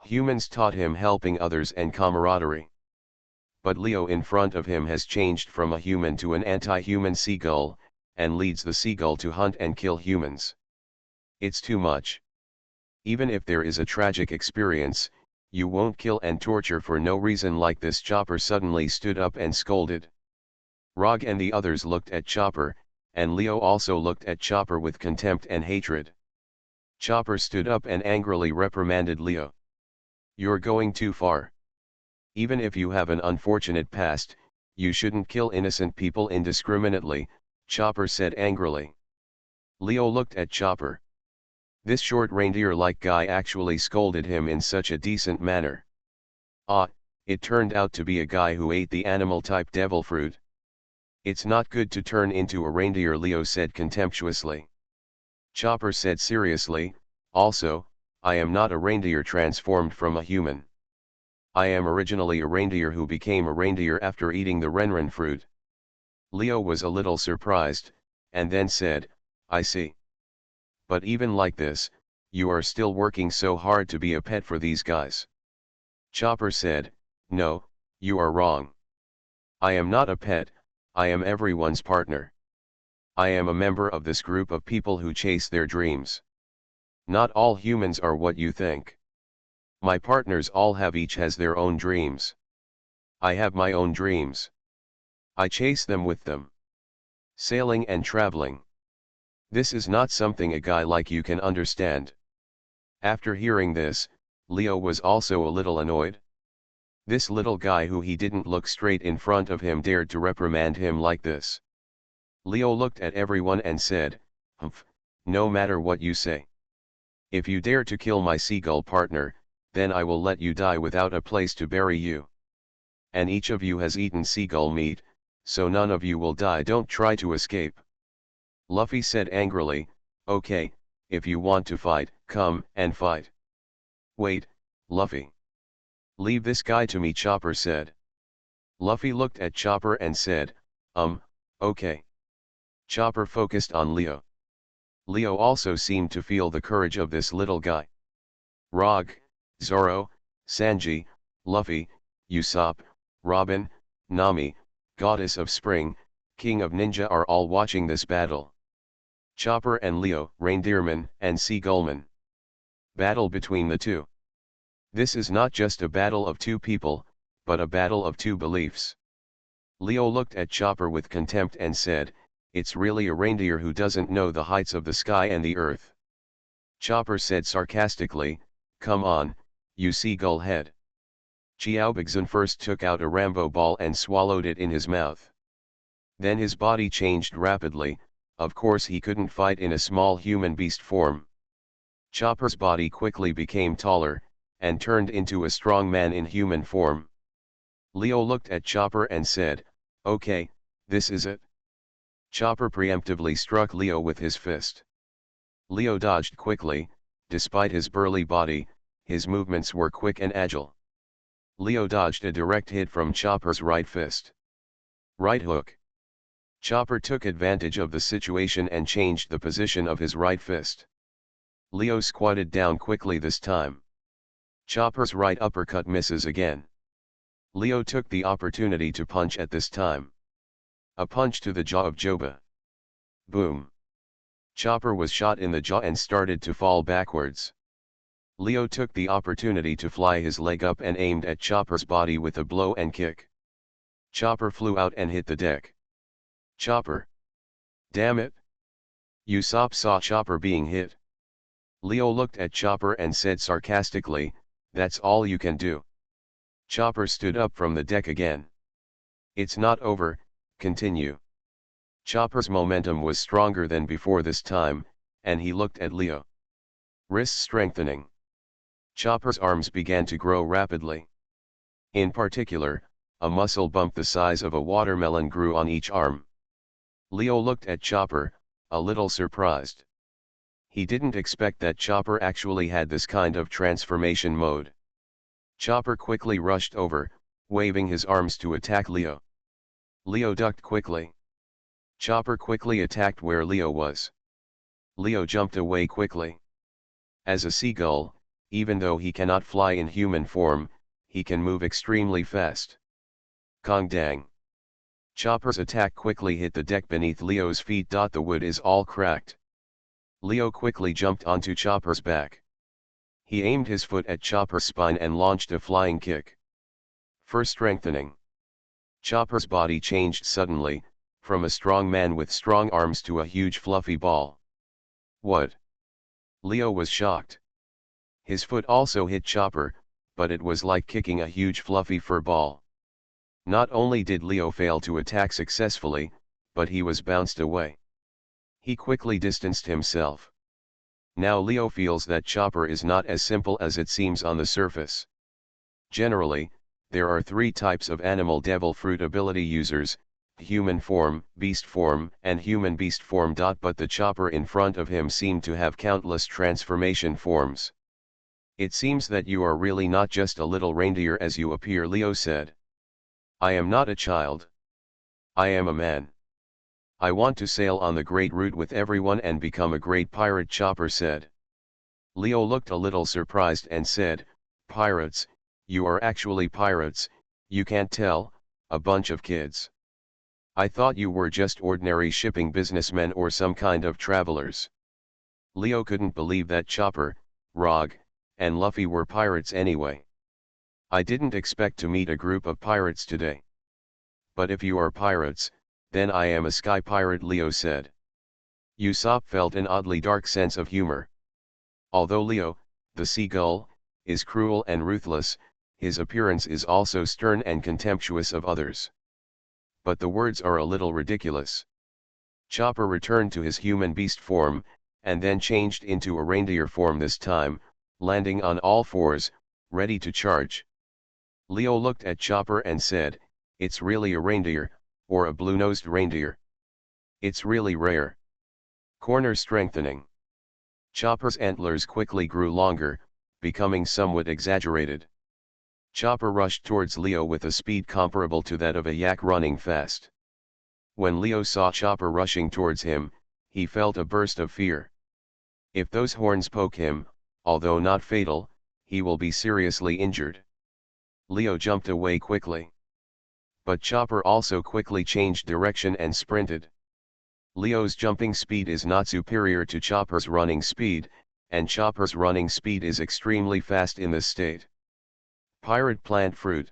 Humans taught him helping others and camaraderie. But Leo in front of him has changed from a human to an anti-human seagull, and leads the seagull to hunt and kill humans. It's too much. Even if there is a tragic experience, you won't kill and torture for no reason like this. Chopper suddenly stood up and scolded. Rog and the others looked at Chopper, and Leo also looked at Chopper with contempt and hatred. Chopper stood up and angrily reprimanded Leo. You're going too far. Even if you have an unfortunate past, you shouldn't kill innocent people indiscriminately, Chopper said angrily. Leo looked at Chopper. This short reindeer-like guy actually scolded him in such a decent manner. Ah, it turned out to be a guy who ate the animal-type devil fruit. It's not good to turn into a reindeer, Leo said contemptuously. Chopper said seriously, also, I am not a reindeer transformed from a human. I am originally a reindeer who became a reindeer after eating the renren fruit. Leo was a little surprised, and then said, I see. But even like this, you are still working so hard to be a pet for these guys. Chopper said, no, you are wrong. I am not a pet, I am everyone's partner. I am a member of this group of people who chase their dreams. Not all humans are what you think. My partners all have each has their own dreams. I have my own dreams. I chase them with them. Sailing and traveling. This is not something a guy like you can understand. After hearing this, Leo was also a little annoyed. This little guy who he didn't look straight in front of him dared to reprimand him like this. Leo looked at everyone and said, "Humph, no matter what you say. If you dare to kill my seagull partner, then I will let you die without a place to bury you. And each of you has eaten seagull meat, so none of you will die. Don't try to escape." Luffy said angrily, "Okay, if you want to fight, come and fight." "Wait, Luffy. Leave this guy to me," Chopper said. Luffy looked at Chopper and said, Okay. Chopper focused on Leo. Leo also seemed to feel the courage of this little guy. Rog, Zoro, Sanji, Luffy, Usopp, Robin, Nami, Goddess of Spring, King of Ninja are all watching this battle. Chopper and Leo, Reindeerman and Seagullman. Battle between the two. This is not just a battle of two people, but a battle of two beliefs. Leo looked at Chopper with contempt and said, "It's really a reindeer who doesn't know the heights of the sky and the earth." Chopper said sarcastically, "Come on, you seagull head." Chiaobigzun first took out a Rambo ball and swallowed it in his mouth. Then his body changed rapidly. Of course he couldn't fight in a small human beast form. Chopper's body quickly became taller, and turned into a strong man in human form. Leo looked at Chopper and said, "Okay, this is it." Chopper preemptively struck Leo with his fist. Leo dodged quickly. Despite his burly body, his movements were quick and agile. Leo dodged a direct hit from Chopper's right fist. Right hook. Chopper took advantage of the situation and changed the position of his right fist. Leo squatted down quickly this time. Chopper's right uppercut misses again. Leo took the opportunity to punch at this time. A punch to the jaw of Joba. Boom. Chopper was shot in the jaw and started to fall backwards. Leo took the opportunity to fly his leg up and aimed at Chopper's body with a blow and kick. Chopper flew out and hit the deck. Chopper. Damn it. Usopp saw Chopper being hit. Leo looked at Chopper and said sarcastically, "That's all you can do." Chopper stood up from the deck again. "It's not over, continue." Chopper's momentum was stronger than before this time, and he looked at Leo. Wrists strengthening. Chopper's arms began to grow rapidly. In particular, a muscle bump the size of a watermelon grew on each arm. Leo looked at Chopper, a little surprised. He didn't expect that Chopper actually had this kind of transformation mode. Chopper quickly rushed over, waving his arms to attack Leo. Leo ducked quickly. Chopper quickly attacked where Leo was. Leo jumped away quickly. As a seagull, even though he cannot fly in human form, he can move extremely fast. Kong dang. Chopper's attack quickly hit the deck beneath Leo's feet. The wood is all cracked. Leo quickly jumped onto Chopper's back. He aimed his foot at Chopper's spine and launched a flying kick. Fur strengthening. Chopper's body changed suddenly, from a strong man with strong arms to a huge fluffy ball. What? Leo was shocked. His foot also hit Chopper, but it was like kicking a huge fluffy fur ball. Not only did Leo fail to attack successfully, but he was bounced away. He quickly distanced himself. Now Leo feels that Chopper is not as simple as it seems on the surface. Generally, there are three types of animal devil fruit ability users: human form, beast form, and human beast form. But the Chopper in front of him seemed to have countless transformation forms. "It seems that you are really not just a little reindeer as you appear," Leo said. "I am not a child. I am a man. I want to sail on the great route with everyone and become a great pirate," Chopper said. Leo looked a little surprised and said, "Pirates, you are actually pirates, you can't tell, a bunch of kids. I thought you were just ordinary shipping businessmen or some kind of travelers." Leo couldn't believe that Chopper, Rog, and Luffy were pirates anyway. "I didn't expect to meet a group of pirates today. But if you are pirates, then I am a sky pirate," Leo said. Usopp felt an oddly dark sense of humor. Although Leo, the seagull, is cruel and ruthless, his appearance is also stern and contemptuous of others. But the words are a little ridiculous. Chopper returned to his human beast form, and then changed into a reindeer form this time, landing on all fours, ready to charge. Leo looked at Chopper and said, "It's really a reindeer, or a blue-nosed reindeer. It's really rare." Corner strengthening. Chopper's antlers quickly grew longer, becoming somewhat exaggerated. Chopper rushed towards Leo with a speed comparable to that of a yak running fast. When Leo saw Chopper rushing towards him, he felt a burst of fear. If those horns poke him, although not fatal, he will be seriously injured. Leo jumped away quickly. But Chopper also quickly changed direction and sprinted. Leo's jumping speed is not superior to Chopper's running speed, and Chopper's running speed is extremely fast in this state. Pirate Plant Fruit.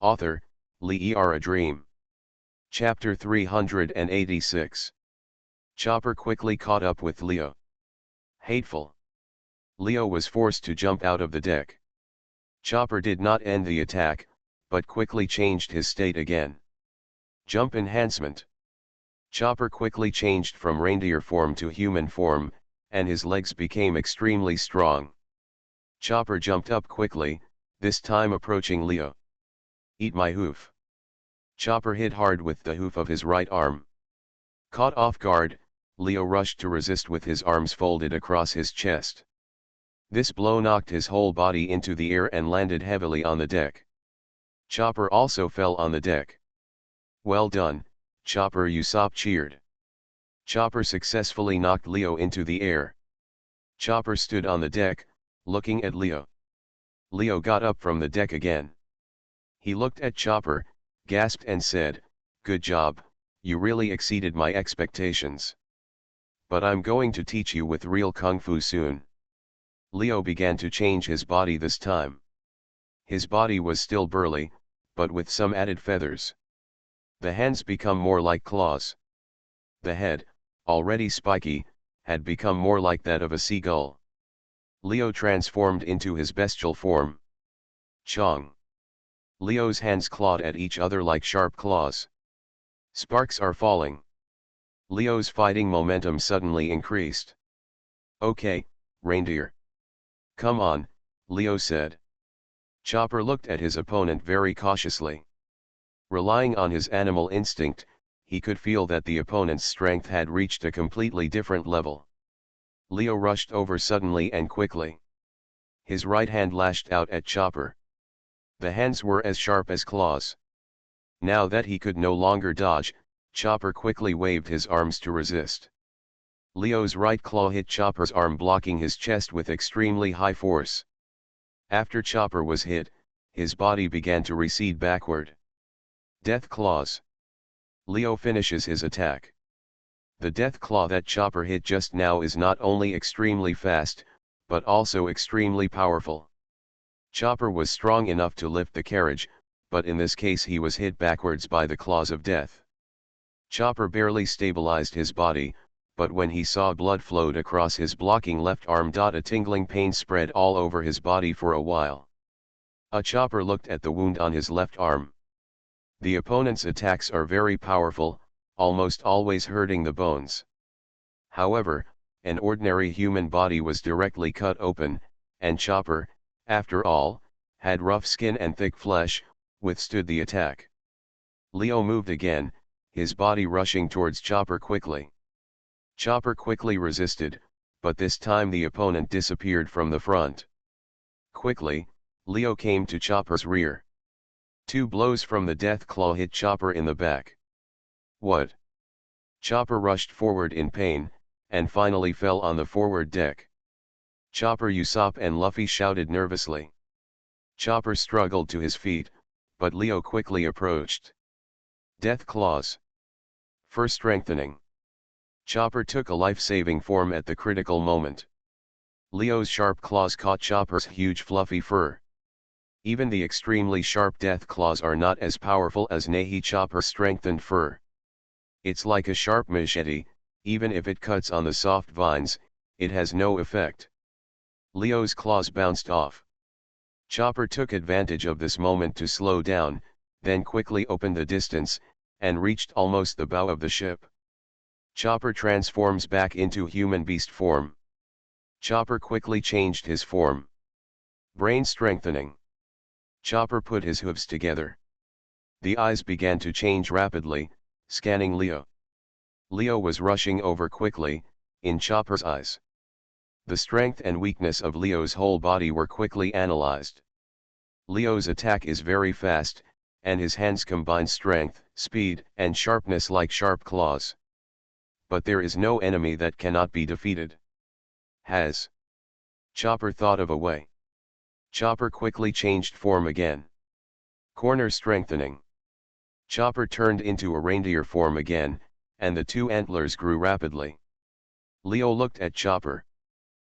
Author, Lee A Dream. Chapter 386. Chopper quickly caught up with Leo. Hateful. Leo was forced to jump out of the deck. Chopper did not end the attack, but quickly changed his state again. Jump enhancement. Chopper quickly changed from reindeer form to human form, and his legs became extremely strong. Chopper jumped up quickly, this time approaching Leo. Eat my hoof. Chopper hit hard with the hoof of his right arm. Caught off guard, Leo rushed to resist with his arms folded across his chest. This blow knocked his whole body into the air and landed heavily on the deck. Chopper also fell on the deck. "Well done, Chopper," Usopp cheered. Chopper successfully knocked Leo into the air. Chopper stood on the deck, looking at Leo. Leo got up from the deck again. He looked at Chopper, gasped and said, "Good job, you really exceeded my expectations. But I'm going to teach you with real kung fu soon." Leo began to change his body this time. His body was still burly, but with some added feathers. The hands become more like claws. The head, already spiky, had become more like that of a seagull. Leo transformed into his bestial form. Chong. Leo's hands clawed at each other like sharp claws. Sparks are falling. Leo's fighting momentum suddenly increased. "Okay, reindeer. Come on," Leo said. Chopper looked at his opponent very cautiously. Relying on his animal instinct, he could feel that the opponent's strength had reached a completely different level. Leo rushed over suddenly and quickly. His right hand lashed out at Chopper. The hands were as sharp as claws. Now that he could no longer dodge, Chopper quickly waved his arms to resist. Leo's right claw hit Chopper's arm, blocking his chest with extremely high force. After Chopper was hit, his body began to recede backward. Death Claws. Leo finishes his attack. The death claw that Chopper hit just now is not only extremely fast, but also extremely powerful. Chopper was strong enough to lift the carriage, but in this case he was hit backwards by the claws of death. Chopper barely stabilized his body, but when he saw blood flowed across his blocking left arm, a tingling pain spread all over his body for a while. Chopper looked at the wound on his left arm. The opponent's attacks are very powerful, almost always hurting the bones. However, an ordinary human body was directly cut open, and Chopper, after all, had rough skin and thick flesh, withstood the attack. Leo moved again, his body rushing towards Chopper quickly. Chopper quickly resisted, but this time the opponent disappeared from the front. Quickly, Leo came to Chopper's rear. 2 blows from the death claw hit Chopper in the back. "What?" Chopper rushed forward in pain, and finally fell on the forward deck. Chopper, Usopp and Luffy shouted nervously. Chopper struggled to his feet, but Leo quickly approached. Death Claws. Fur strengthening. Chopper took a life-saving form at the critical moment. Leo's sharp claws caught Chopper's huge fluffy fur. Even the extremely sharp death claws are not as powerful as Nahi Chopper's strengthened fur. It's like a sharp machete, even if it cuts on the soft vines, it has no effect. Leo's claws bounced off. Chopper took advantage of this moment to slow down, then quickly opened the distance, and reached almost the bow of the ship. Chopper transforms back into human beast form. Chopper quickly changed his form. Brain strengthening. Chopper put his hooves together. The eyes began to change rapidly, scanning Leo. Leo was rushing over quickly, in Chopper's eyes. The strength and weakness of Leo's whole body were quickly analyzed. Leo's attack is very fast, and his hands combine strength, speed, and sharpness like sharp claws. But there is no enemy that cannot be defeated. Has Chopper thought of a way? Chopper quickly changed form again. Corner strengthening. Chopper turned into a reindeer form again, and the two antlers grew rapidly. Leo looked at Chopper.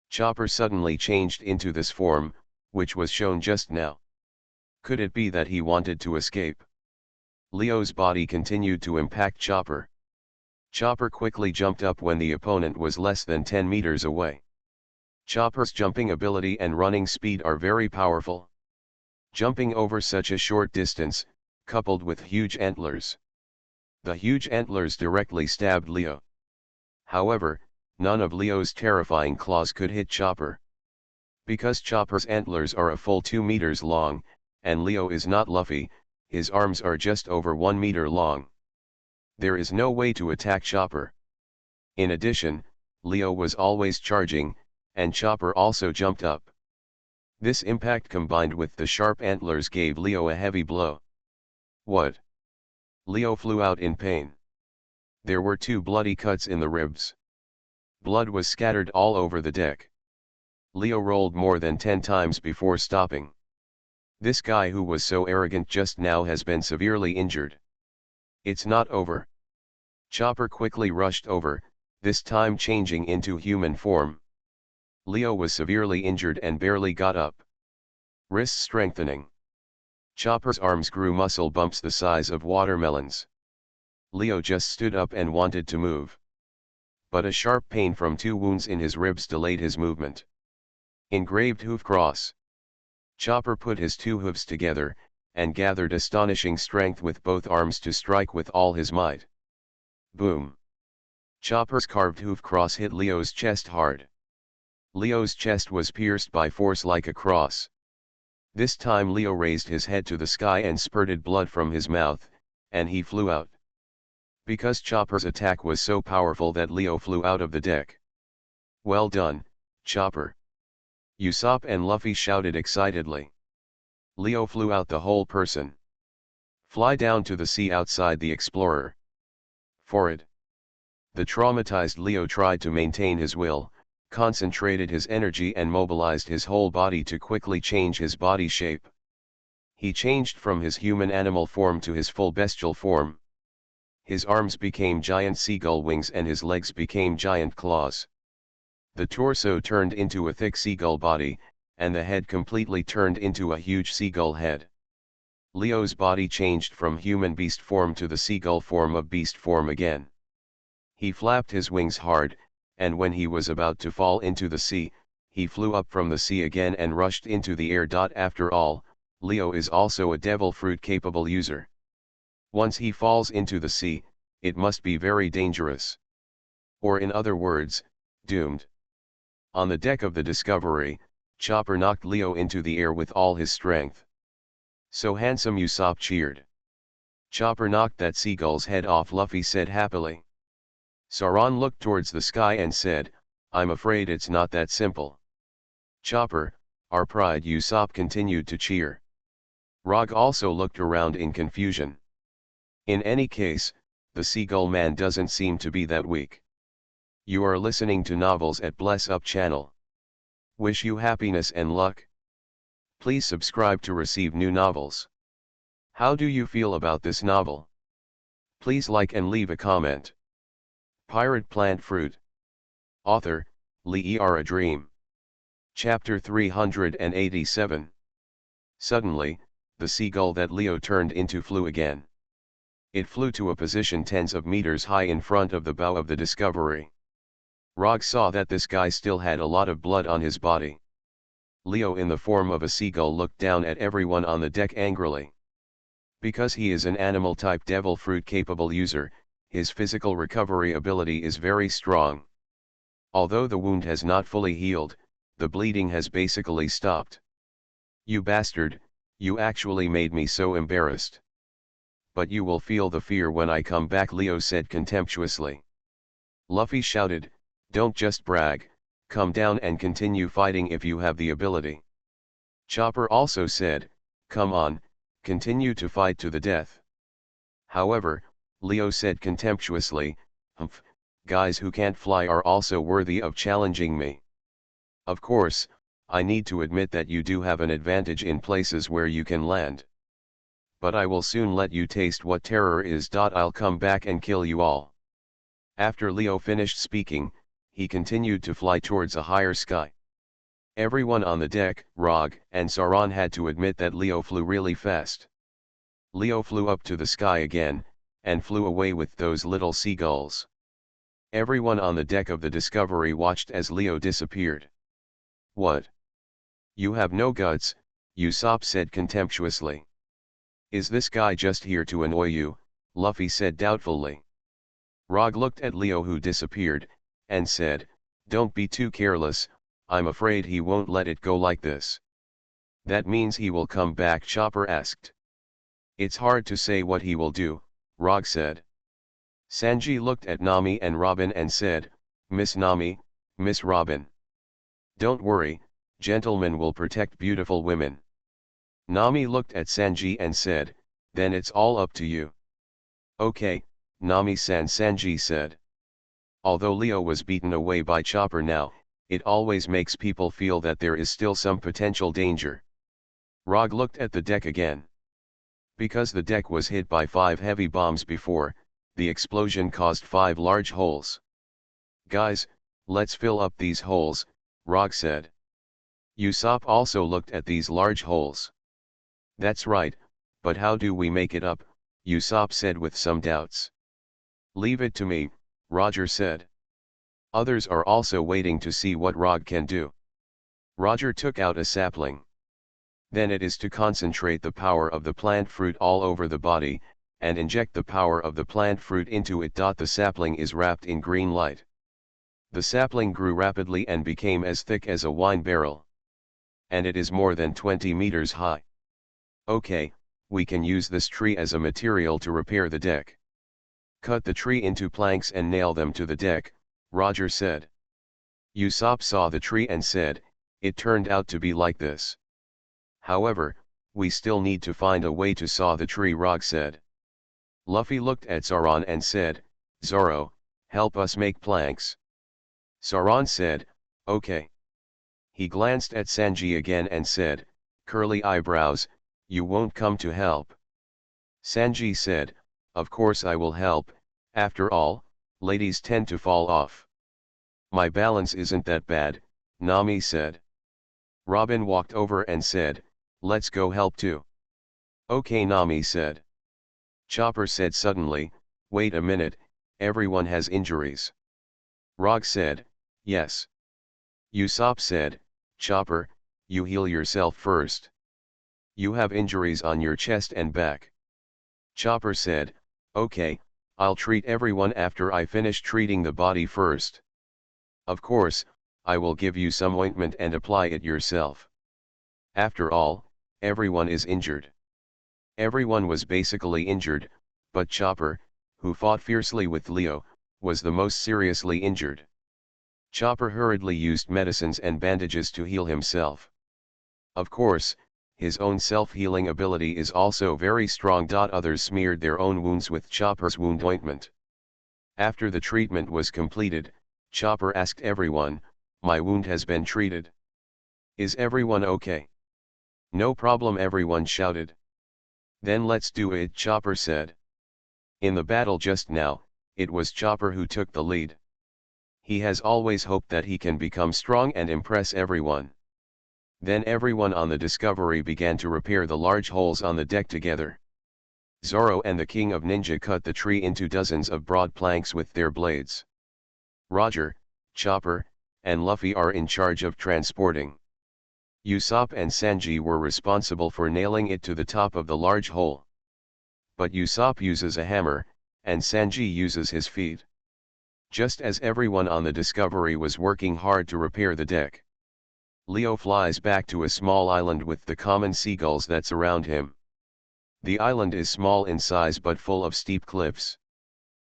Chopper suddenly changed into this form, which was shown just now. Could it be that he wanted to escape? Leo's body continued to impact Chopper. Chopper quickly jumped up when the opponent was less than 10 meters away. Chopper's jumping ability and running speed are very powerful. Jumping over such a short distance, coupled with huge antlers. The huge antlers directly stabbed Leo. However, none of Leo's terrifying claws could hit Chopper. Because Chopper's antlers are a full 2 meters long, and Leo is not Luffy, his arms are just over 1 meter long. There is no way to attack Chopper. In addition, Leo was always charging, and Chopper also jumped up. This impact combined with the sharp antlers gave Leo a heavy blow. What? Leo flew out in pain. There were 2 bloody cuts in the ribs. Blood was scattered all over the deck. Leo rolled more than 10 times before stopping. This guy who was so arrogant just now has been severely injured. It's not over. Chopper quickly rushed over, this time changing into human form. Leo was severely injured and barely got up. Wrist strengthening. Chopper's arms grew muscle bumps the size of watermelons. Leo just stood up and wanted to move. But a sharp pain from 2 wounds in his ribs delayed his movement. Engraved hoof cross. Chopper put his 2 hooves together, and gathered astonishing strength with both arms to strike with all his might. Boom! Chopper's carved hoof cross hit Leo's chest hard. Leo's chest was pierced by force like a cross. This time Leo raised his head to the sky and spurted blood from his mouth, and he flew out. Because Chopper's attack was so powerful that Leo flew out of the deck. Well done, Chopper! Usopp and Luffy shouted excitedly. Leo flew out the whole person. Fly down to the sea outside the explorer. Forward. The traumatized Leo tried to maintain his will, concentrated his energy and mobilized his whole body to quickly change his body shape. He changed from his human animal form to his full bestial form. His arms became giant seagull wings and his legs became giant claws. The torso turned into a thick seagull body, and the head completely turned into a huge seagull head. Leo's body changed from human beast form to the seagull form of beast form again. He flapped his wings hard, and when he was about to fall into the sea, he flew up from the sea again and rushed into the air. After all, Leo is also a devil fruit capable user. Once he falls into the sea, it must be very dangerous. Or in other words, doomed. On the deck of the Discovery, Chopper knocked Leo into the air with all his strength. So handsome, Usopp cheered. Chopper knocked that seagull's head off, Luffy said happily. Sauron looked towards the sky and said, I'm afraid it's not that simple. Chopper, our pride, Usopp continued to cheer. Rog also looked around in confusion. In any case, the Seagull Man doesn't seem to be that weak. You are listening to Novels at Bless Up channel. Wish you happiness and luck. Please subscribe to receive new novels. How do you feel about this novel? Please like and leave a comment. Pirate Plant Fruit. Author, Lee A Dream. Chapter 387. Suddenly, the seagull that Leo turned into flew again. It flew to a position tens of meters high in front of the bow of the Discovery. Rog saw that this guy still had a lot of blood on his body. Leo in the form of a seagull looked down at everyone on the deck angrily. Because he is an animal-type devil fruit-capable user, his physical recovery ability is very strong. Although the wound has not fully healed, the bleeding has basically stopped. You bastard, you actually made me so embarrassed. But you will feel the fear when I come back, Leo said contemptuously. Luffy shouted, don't just brag, come down and continue fighting if you have the ability. Chopper also said, come on, continue to fight to the death. However, Leo said contemptuously, humph, guys who can't fly are also worthy of challenging me. Of course, I need to admit that you do have an advantage in places where you can land. But I will soon let you taste what terror is. I'll come back and kill you all. After Leo finished speaking, he continued to fly towards a higher sky. Everyone on the deck, Rog and Sauron, had to admit that Leo flew really fast. Leo flew up to the sky again, and flew away with those little seagulls. Everyone on the deck of the Discovery watched as Leo disappeared. What? You have no guts, Usopp said contemptuously. Is this guy just here to annoy you? Luffy said doubtfully. Rog looked at Leo, who disappeared, and said, don't be too careless, I'm afraid he won't let it go like this. That means he will come back? Chopper asked. It's hard to say what he will do, Rog said. Sanji looked at Nami and Robin and said, Miss Nami, Miss Robin. Don't worry, gentlemen will protect beautiful women. Nami looked at Sanji and said, then it's all up to you. Okay, Nami-san, Sanji said. Although Leo was beaten away by Chopper now, it always makes people feel that there is still some potential danger. Rog looked at the deck again. Because the deck was hit by 5 heavy bombs before, the explosion caused 5 large holes. Guys, let's fill up these holes, Rog said. Usopp also looked at these large holes. That's right, but how do we make it up? Usopp said with some doubts. Leave it to me, Roger said. Others are also waiting to see what Rog can do. Roger took out a sapling. Then it is to concentrate the power of the plant fruit all over the body, and inject the power of the plant fruit into it. The sapling is wrapped in green light. The sapling grew rapidly and became as thick as a wine barrel. And it is more than 20 meters high. Okay, we can use this tree as a material to repair the deck. Cut the tree into planks and nail them to the deck, Roger said. Usopp saw the tree and said, it turned out to be like this. However, we still need to find a way to saw the tree, Rog said. Luffy looked at Sauron and said, Zoro, help us make planks. Sauron said, okay. He glanced at Sanji again and said, curly eyebrows, you won't come to help. Sanji said, of course I will help, after all, ladies tend to fall off. My balance isn't that bad, Nami said. Robin walked over and said, let's go help too. Okay, Nami said. Chopper said suddenly, wait a minute, everyone has injuries. Rog said, yes. Usopp said, Chopper, you heal yourself first. You have injuries on your chest and back. Chopper said, okay, I'll treat everyone after I finish treating the body first. Of course, I will give you some ointment and apply it yourself. After all, everyone is injured. Everyone was basically injured, but Chopper, who fought fiercely with Leo, was the most seriously injured. Chopper hurriedly used medicines and bandages to heal himself. Of course, his own self-healing ability is also very strong. Others smeared their own wounds with Chopper's wound ointment. After the treatment was completed, Chopper asked everyone, my wound has been treated. Is everyone okay? No problem, everyone shouted. Then let's do it, Chopper said. In the battle just now, it was Chopper who took the lead. He has always hoped that he can become strong and impress everyone. Then everyone on the Discovery began to repair the large holes on the deck together. Zoro and the King of Ninja cut the tree into dozens of broad planks with their blades. Roger, Chopper, and Luffy are in charge of transporting. Usopp and Sanji were responsible for nailing it to the top of the large hole. But Usopp uses a hammer, and Sanji uses his feet. Just as everyone on the Discovery was working hard to repair the deck, Leo flies back to a small island with the common seagulls that surround him. The island is small in size but full of steep cliffs.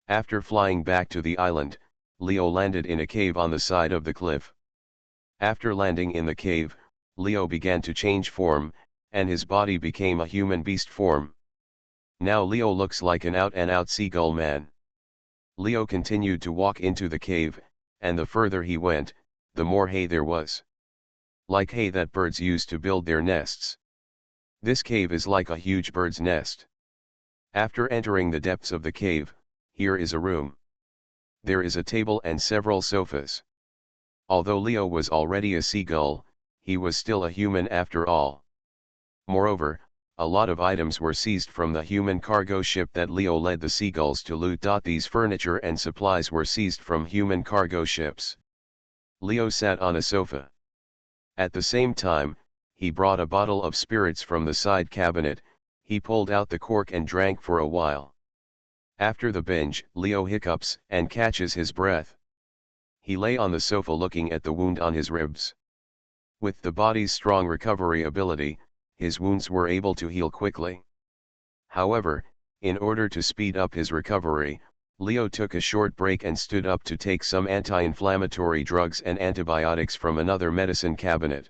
After flying back to the island, Leo landed in a cave on the side of the cliff. After landing in the cave, Leo began to change form, and his body became a human beast form. Now Leo looks like an out-and-out seagull man. Leo continued to walk into the cave, and the further he went, the more hay there was. Like hay that birds use to build their nests. This cave is like a huge bird's nest. After entering the depths of the cave, here is a room. There is a table and several sofas. Although Leo was already a seagull, he was still a human after all. Moreover, a lot of items were seized from the human cargo ship that Leo led the seagulls to loot. These furniture and supplies were seized from human cargo ships. Leo sat on a sofa. At the same time, he brought a bottle of spirits from the side cabinet. He pulled out the cork and drank for a while. After the binge, Leo hiccups and catches his breath. He lay on the sofa looking at the wound on his ribs. With the body's strong recovery ability, his wounds were able to heal quickly. However, in order to speed up his recovery, Leo took a short break and stood up to take some anti-inflammatory drugs and antibiotics from another medicine cabinet.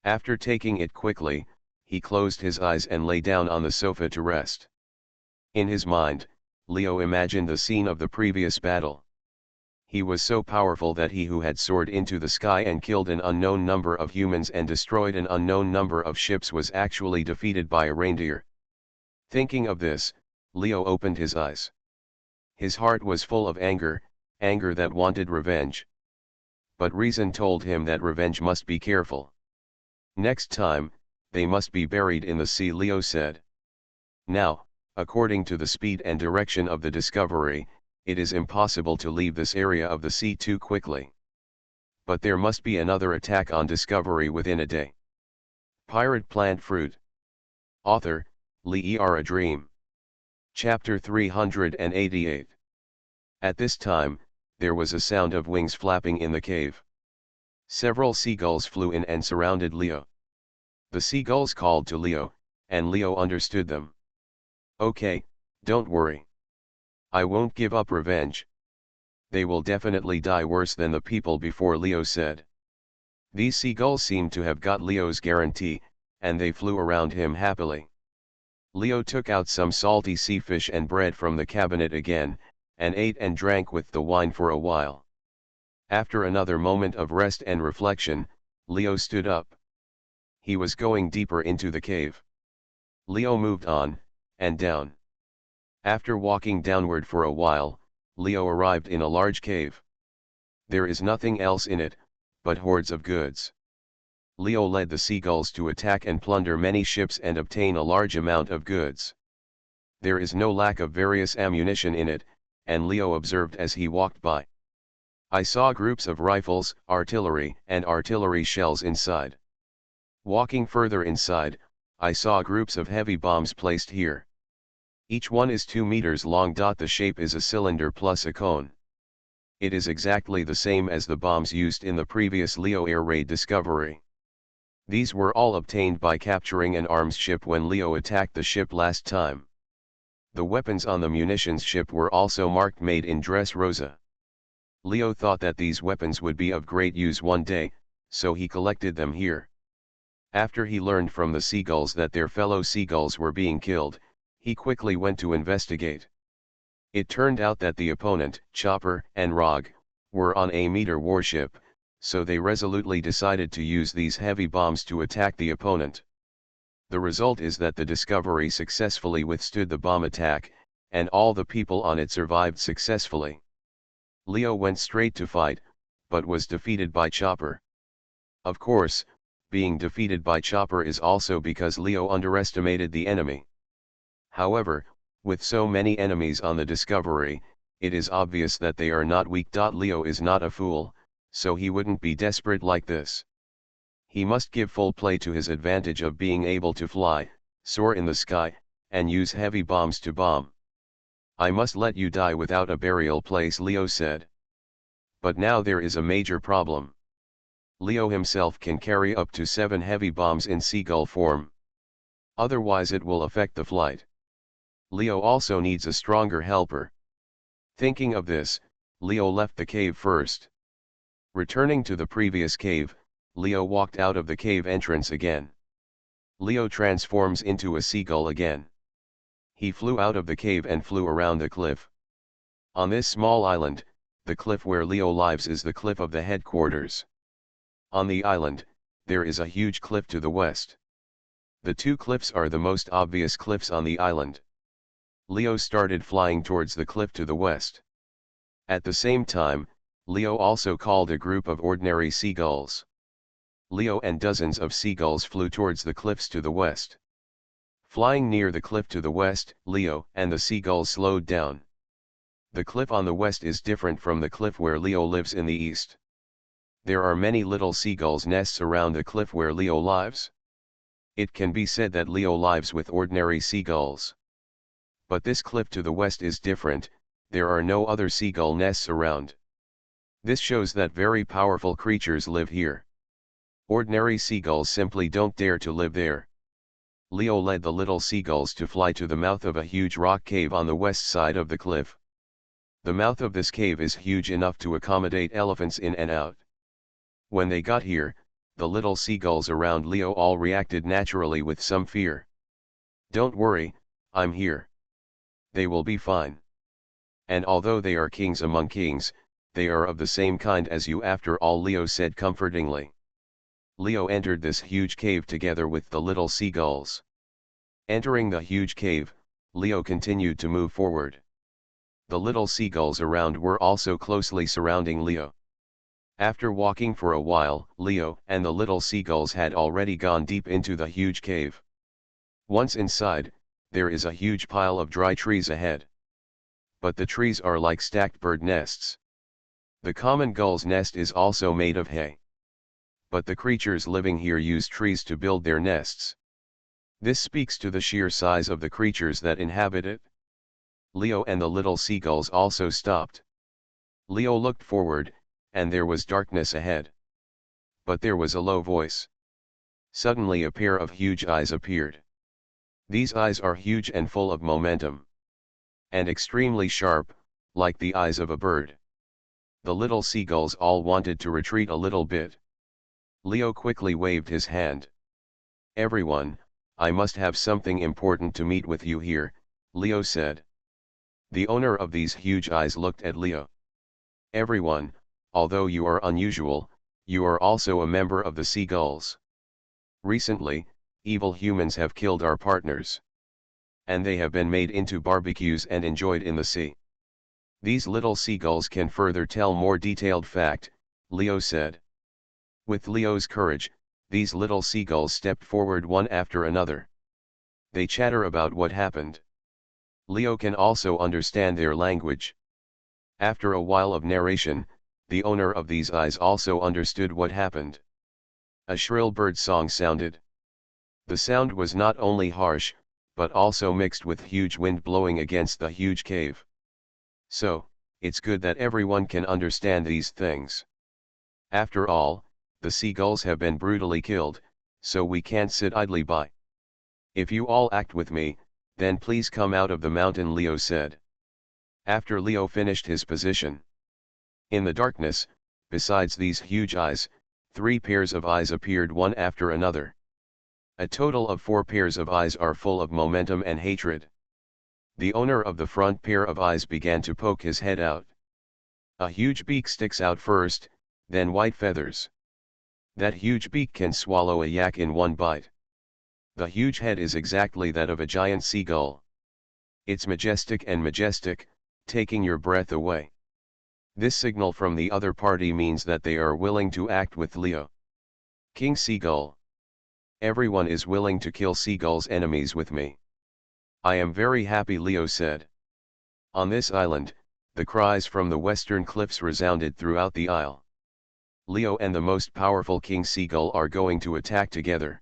After taking it quickly, he closed his eyes and lay down on the sofa to rest. In his mind, Leo imagined the scene of the previous battle. He was so powerful that he who had soared into the sky and killed an unknown number of humans and destroyed an unknown number of ships was actually defeated by a reindeer. Thinking of this, Leo opened his eyes. His heart was full of anger, anger that wanted revenge. But reason told him that revenge must be careful. Next time, they must be buried in the sea, Leo said. Now, according to the speed and direction of the Discovery, it is impossible to leave this area of the sea too quickly. But there must be another attack on Discovery within a day. Pirate Plant Fruit. Author, Lee A Dream. Chapter 388. At this time, there was a sound of wings flapping in the cave. Several seagulls flew in and surrounded Leo. The seagulls called to Leo, and Leo understood them. Okay, don't worry. I won't give up revenge. They will definitely die worse than the people before, Leo said. These seagulls seemed to have got Leo's guarantee, and they flew around him happily. Leo took out some salty sea fish and bread from the cabinet again, and ate and drank with the wine for a while. After another moment of rest and reflection, Leo stood up. He was going deeper into the cave. Leo moved on, and down. After walking downward for a while, Leo arrived in a large cave. There is nothing else in it, but hordes of goods. Leo led the seagulls to attack and plunder many ships and obtain a large amount of goods. There is no lack of various ammunition in it, and Leo observed as he walked by. I saw groups of rifles, artillery, and artillery shells inside. Walking further inside, I saw groups of heavy bombs placed here. Each one is 2 meters long. The shape is a cylinder plus a cone. It is exactly the same as the bombs used in the previous Leo air raid Discovery. These were all obtained by capturing an arms ship when Leo attacked the ship last time. The weapons on the munitions ship were also marked made in Dressrosa. Leo thought that these weapons would be of great use one day, so he collected them here. After he learned from the seagulls that their fellow seagulls were being killed, he quickly went to investigate. It turned out that the opponent, Chopper and Rog, were on a meteor warship, so they resolutely decided to use these heavy bombs to attack the opponent. The result is that the Discovery successfully withstood the bomb attack, and all the people on it survived successfully. Leo went straight to fight, but was defeated by Chopper. Of course, being defeated by Chopper is also because Leo underestimated the enemy. However, with so many enemies on the Discovery, it is obvious that they are not weak. Leo is not a fool, so he wouldn't be desperate like this. He must give full play to his advantage of being able to fly, soar in the sky, and use heavy bombs to bomb. I must let you die without a burial place, Leo said. But now there is a major problem. Leo himself can carry up to 7 heavy bombs in seagull form. Otherwise it will affect the flight. Leo also needs a stronger helper. Thinking of this, Leo left the cave first. Returning to the previous cave, Leo walked out of the cave entrance again. Leo transforms into a seagull again. He flew out of the cave and flew around the cliff. On this small island, the cliff where Leo lives is the cliff of the headquarters. On the island, there is a huge cliff to the west. The two cliffs are the most obvious cliffs on the island. Leo started flying towards the cliff to the west. At the same time, Leo also called a group of ordinary seagulls. Leo and dozens of seagulls flew towards the cliffs to the west. Flying near the cliff to the west, Leo and the seagulls slowed down. The cliff on the west is different from the cliff where Leo lives in the east. There are many little seagulls' nests around the cliff where Leo lives. It can be said that Leo lives with ordinary seagulls. But this cliff to the west is different, there are no other seagull nests around. This shows that very powerful creatures live here. Ordinary seagulls simply don't dare to live there. Leo led the little seagulls to fly to the mouth of a huge rock cave on the west side of the cliff. The mouth of this cave is huge enough to accommodate elephants in and out. When they got here, the little seagulls around Leo all reacted naturally with some fear. "Don't worry, I'm here. They will be fine. And although they are kings among kings, they are of the same kind as you after all," Leo said comfortingly. Leo entered this huge cave together with the little seagulls. Entering the huge cave, Leo continued to move forward. The little seagulls around were also closely surrounding Leo. After walking for a while, Leo and the little seagulls had already gone deep into the huge cave. Once inside, there is a huge pile of dry trees ahead. But the trees are like stacked bird nests. The common gull's nest is also made of hay. But the creatures living here use trees to build their nests. This speaks to the sheer size of the creatures that inhabit it. Leo and the little seagulls also stopped. Leo looked forward, and there was darkness ahead. But there was a low voice. Suddenly a pair of huge eyes appeared. These eyes are huge and full of momentum. And extremely sharp, like the eyes of a bird. The little seagulls all wanted to retreat a little bit. Leo quickly waved his hand. "Everyone, I must have something important to meet with you here," Leo said. The owner of these huge eyes looked at Leo. "Everyone, although you are unusual, you are also a member of the seagulls. Recently, evil humans have killed our partners. And they have been made into barbecues and enjoyed in the sea. These little seagulls can further tell more detailed fact," Leo said. With Leo's courage, these little seagulls stepped forward one after another. They chatter about what happened. Leo can also understand their language. After a while of narration, the owner of these eyes also understood what happened. A shrill bird song sounded. The sound was not only harsh, but also mixed with huge wind blowing against the huge cave. So, it's good that everyone can understand these things. After all, the seagulls have been brutally killed, so we can't sit idly by. If you all act with me, then please come out of the mountain, Leo said. After Leo finished his position. In the darkness, besides these huge eyes, 3 pairs of eyes appeared one after another. A total of 4 pairs of eyes are full of momentum and hatred. The owner of the front pair of eyes began to poke his head out. A huge beak sticks out first, then white feathers. That huge beak can swallow a yak in one bite. The huge head is exactly that of a giant seagull. It's majestic and majestic, taking your breath away. This signal from the other party means that they are willing to act with Leo. King Seagull. Everyone is willing to kill Seagull's enemies with me. I am very happy, Leo said. On this island, the cries from the western cliffs resounded throughout the isle. Leo and the most powerful King Seagull are going to attack together.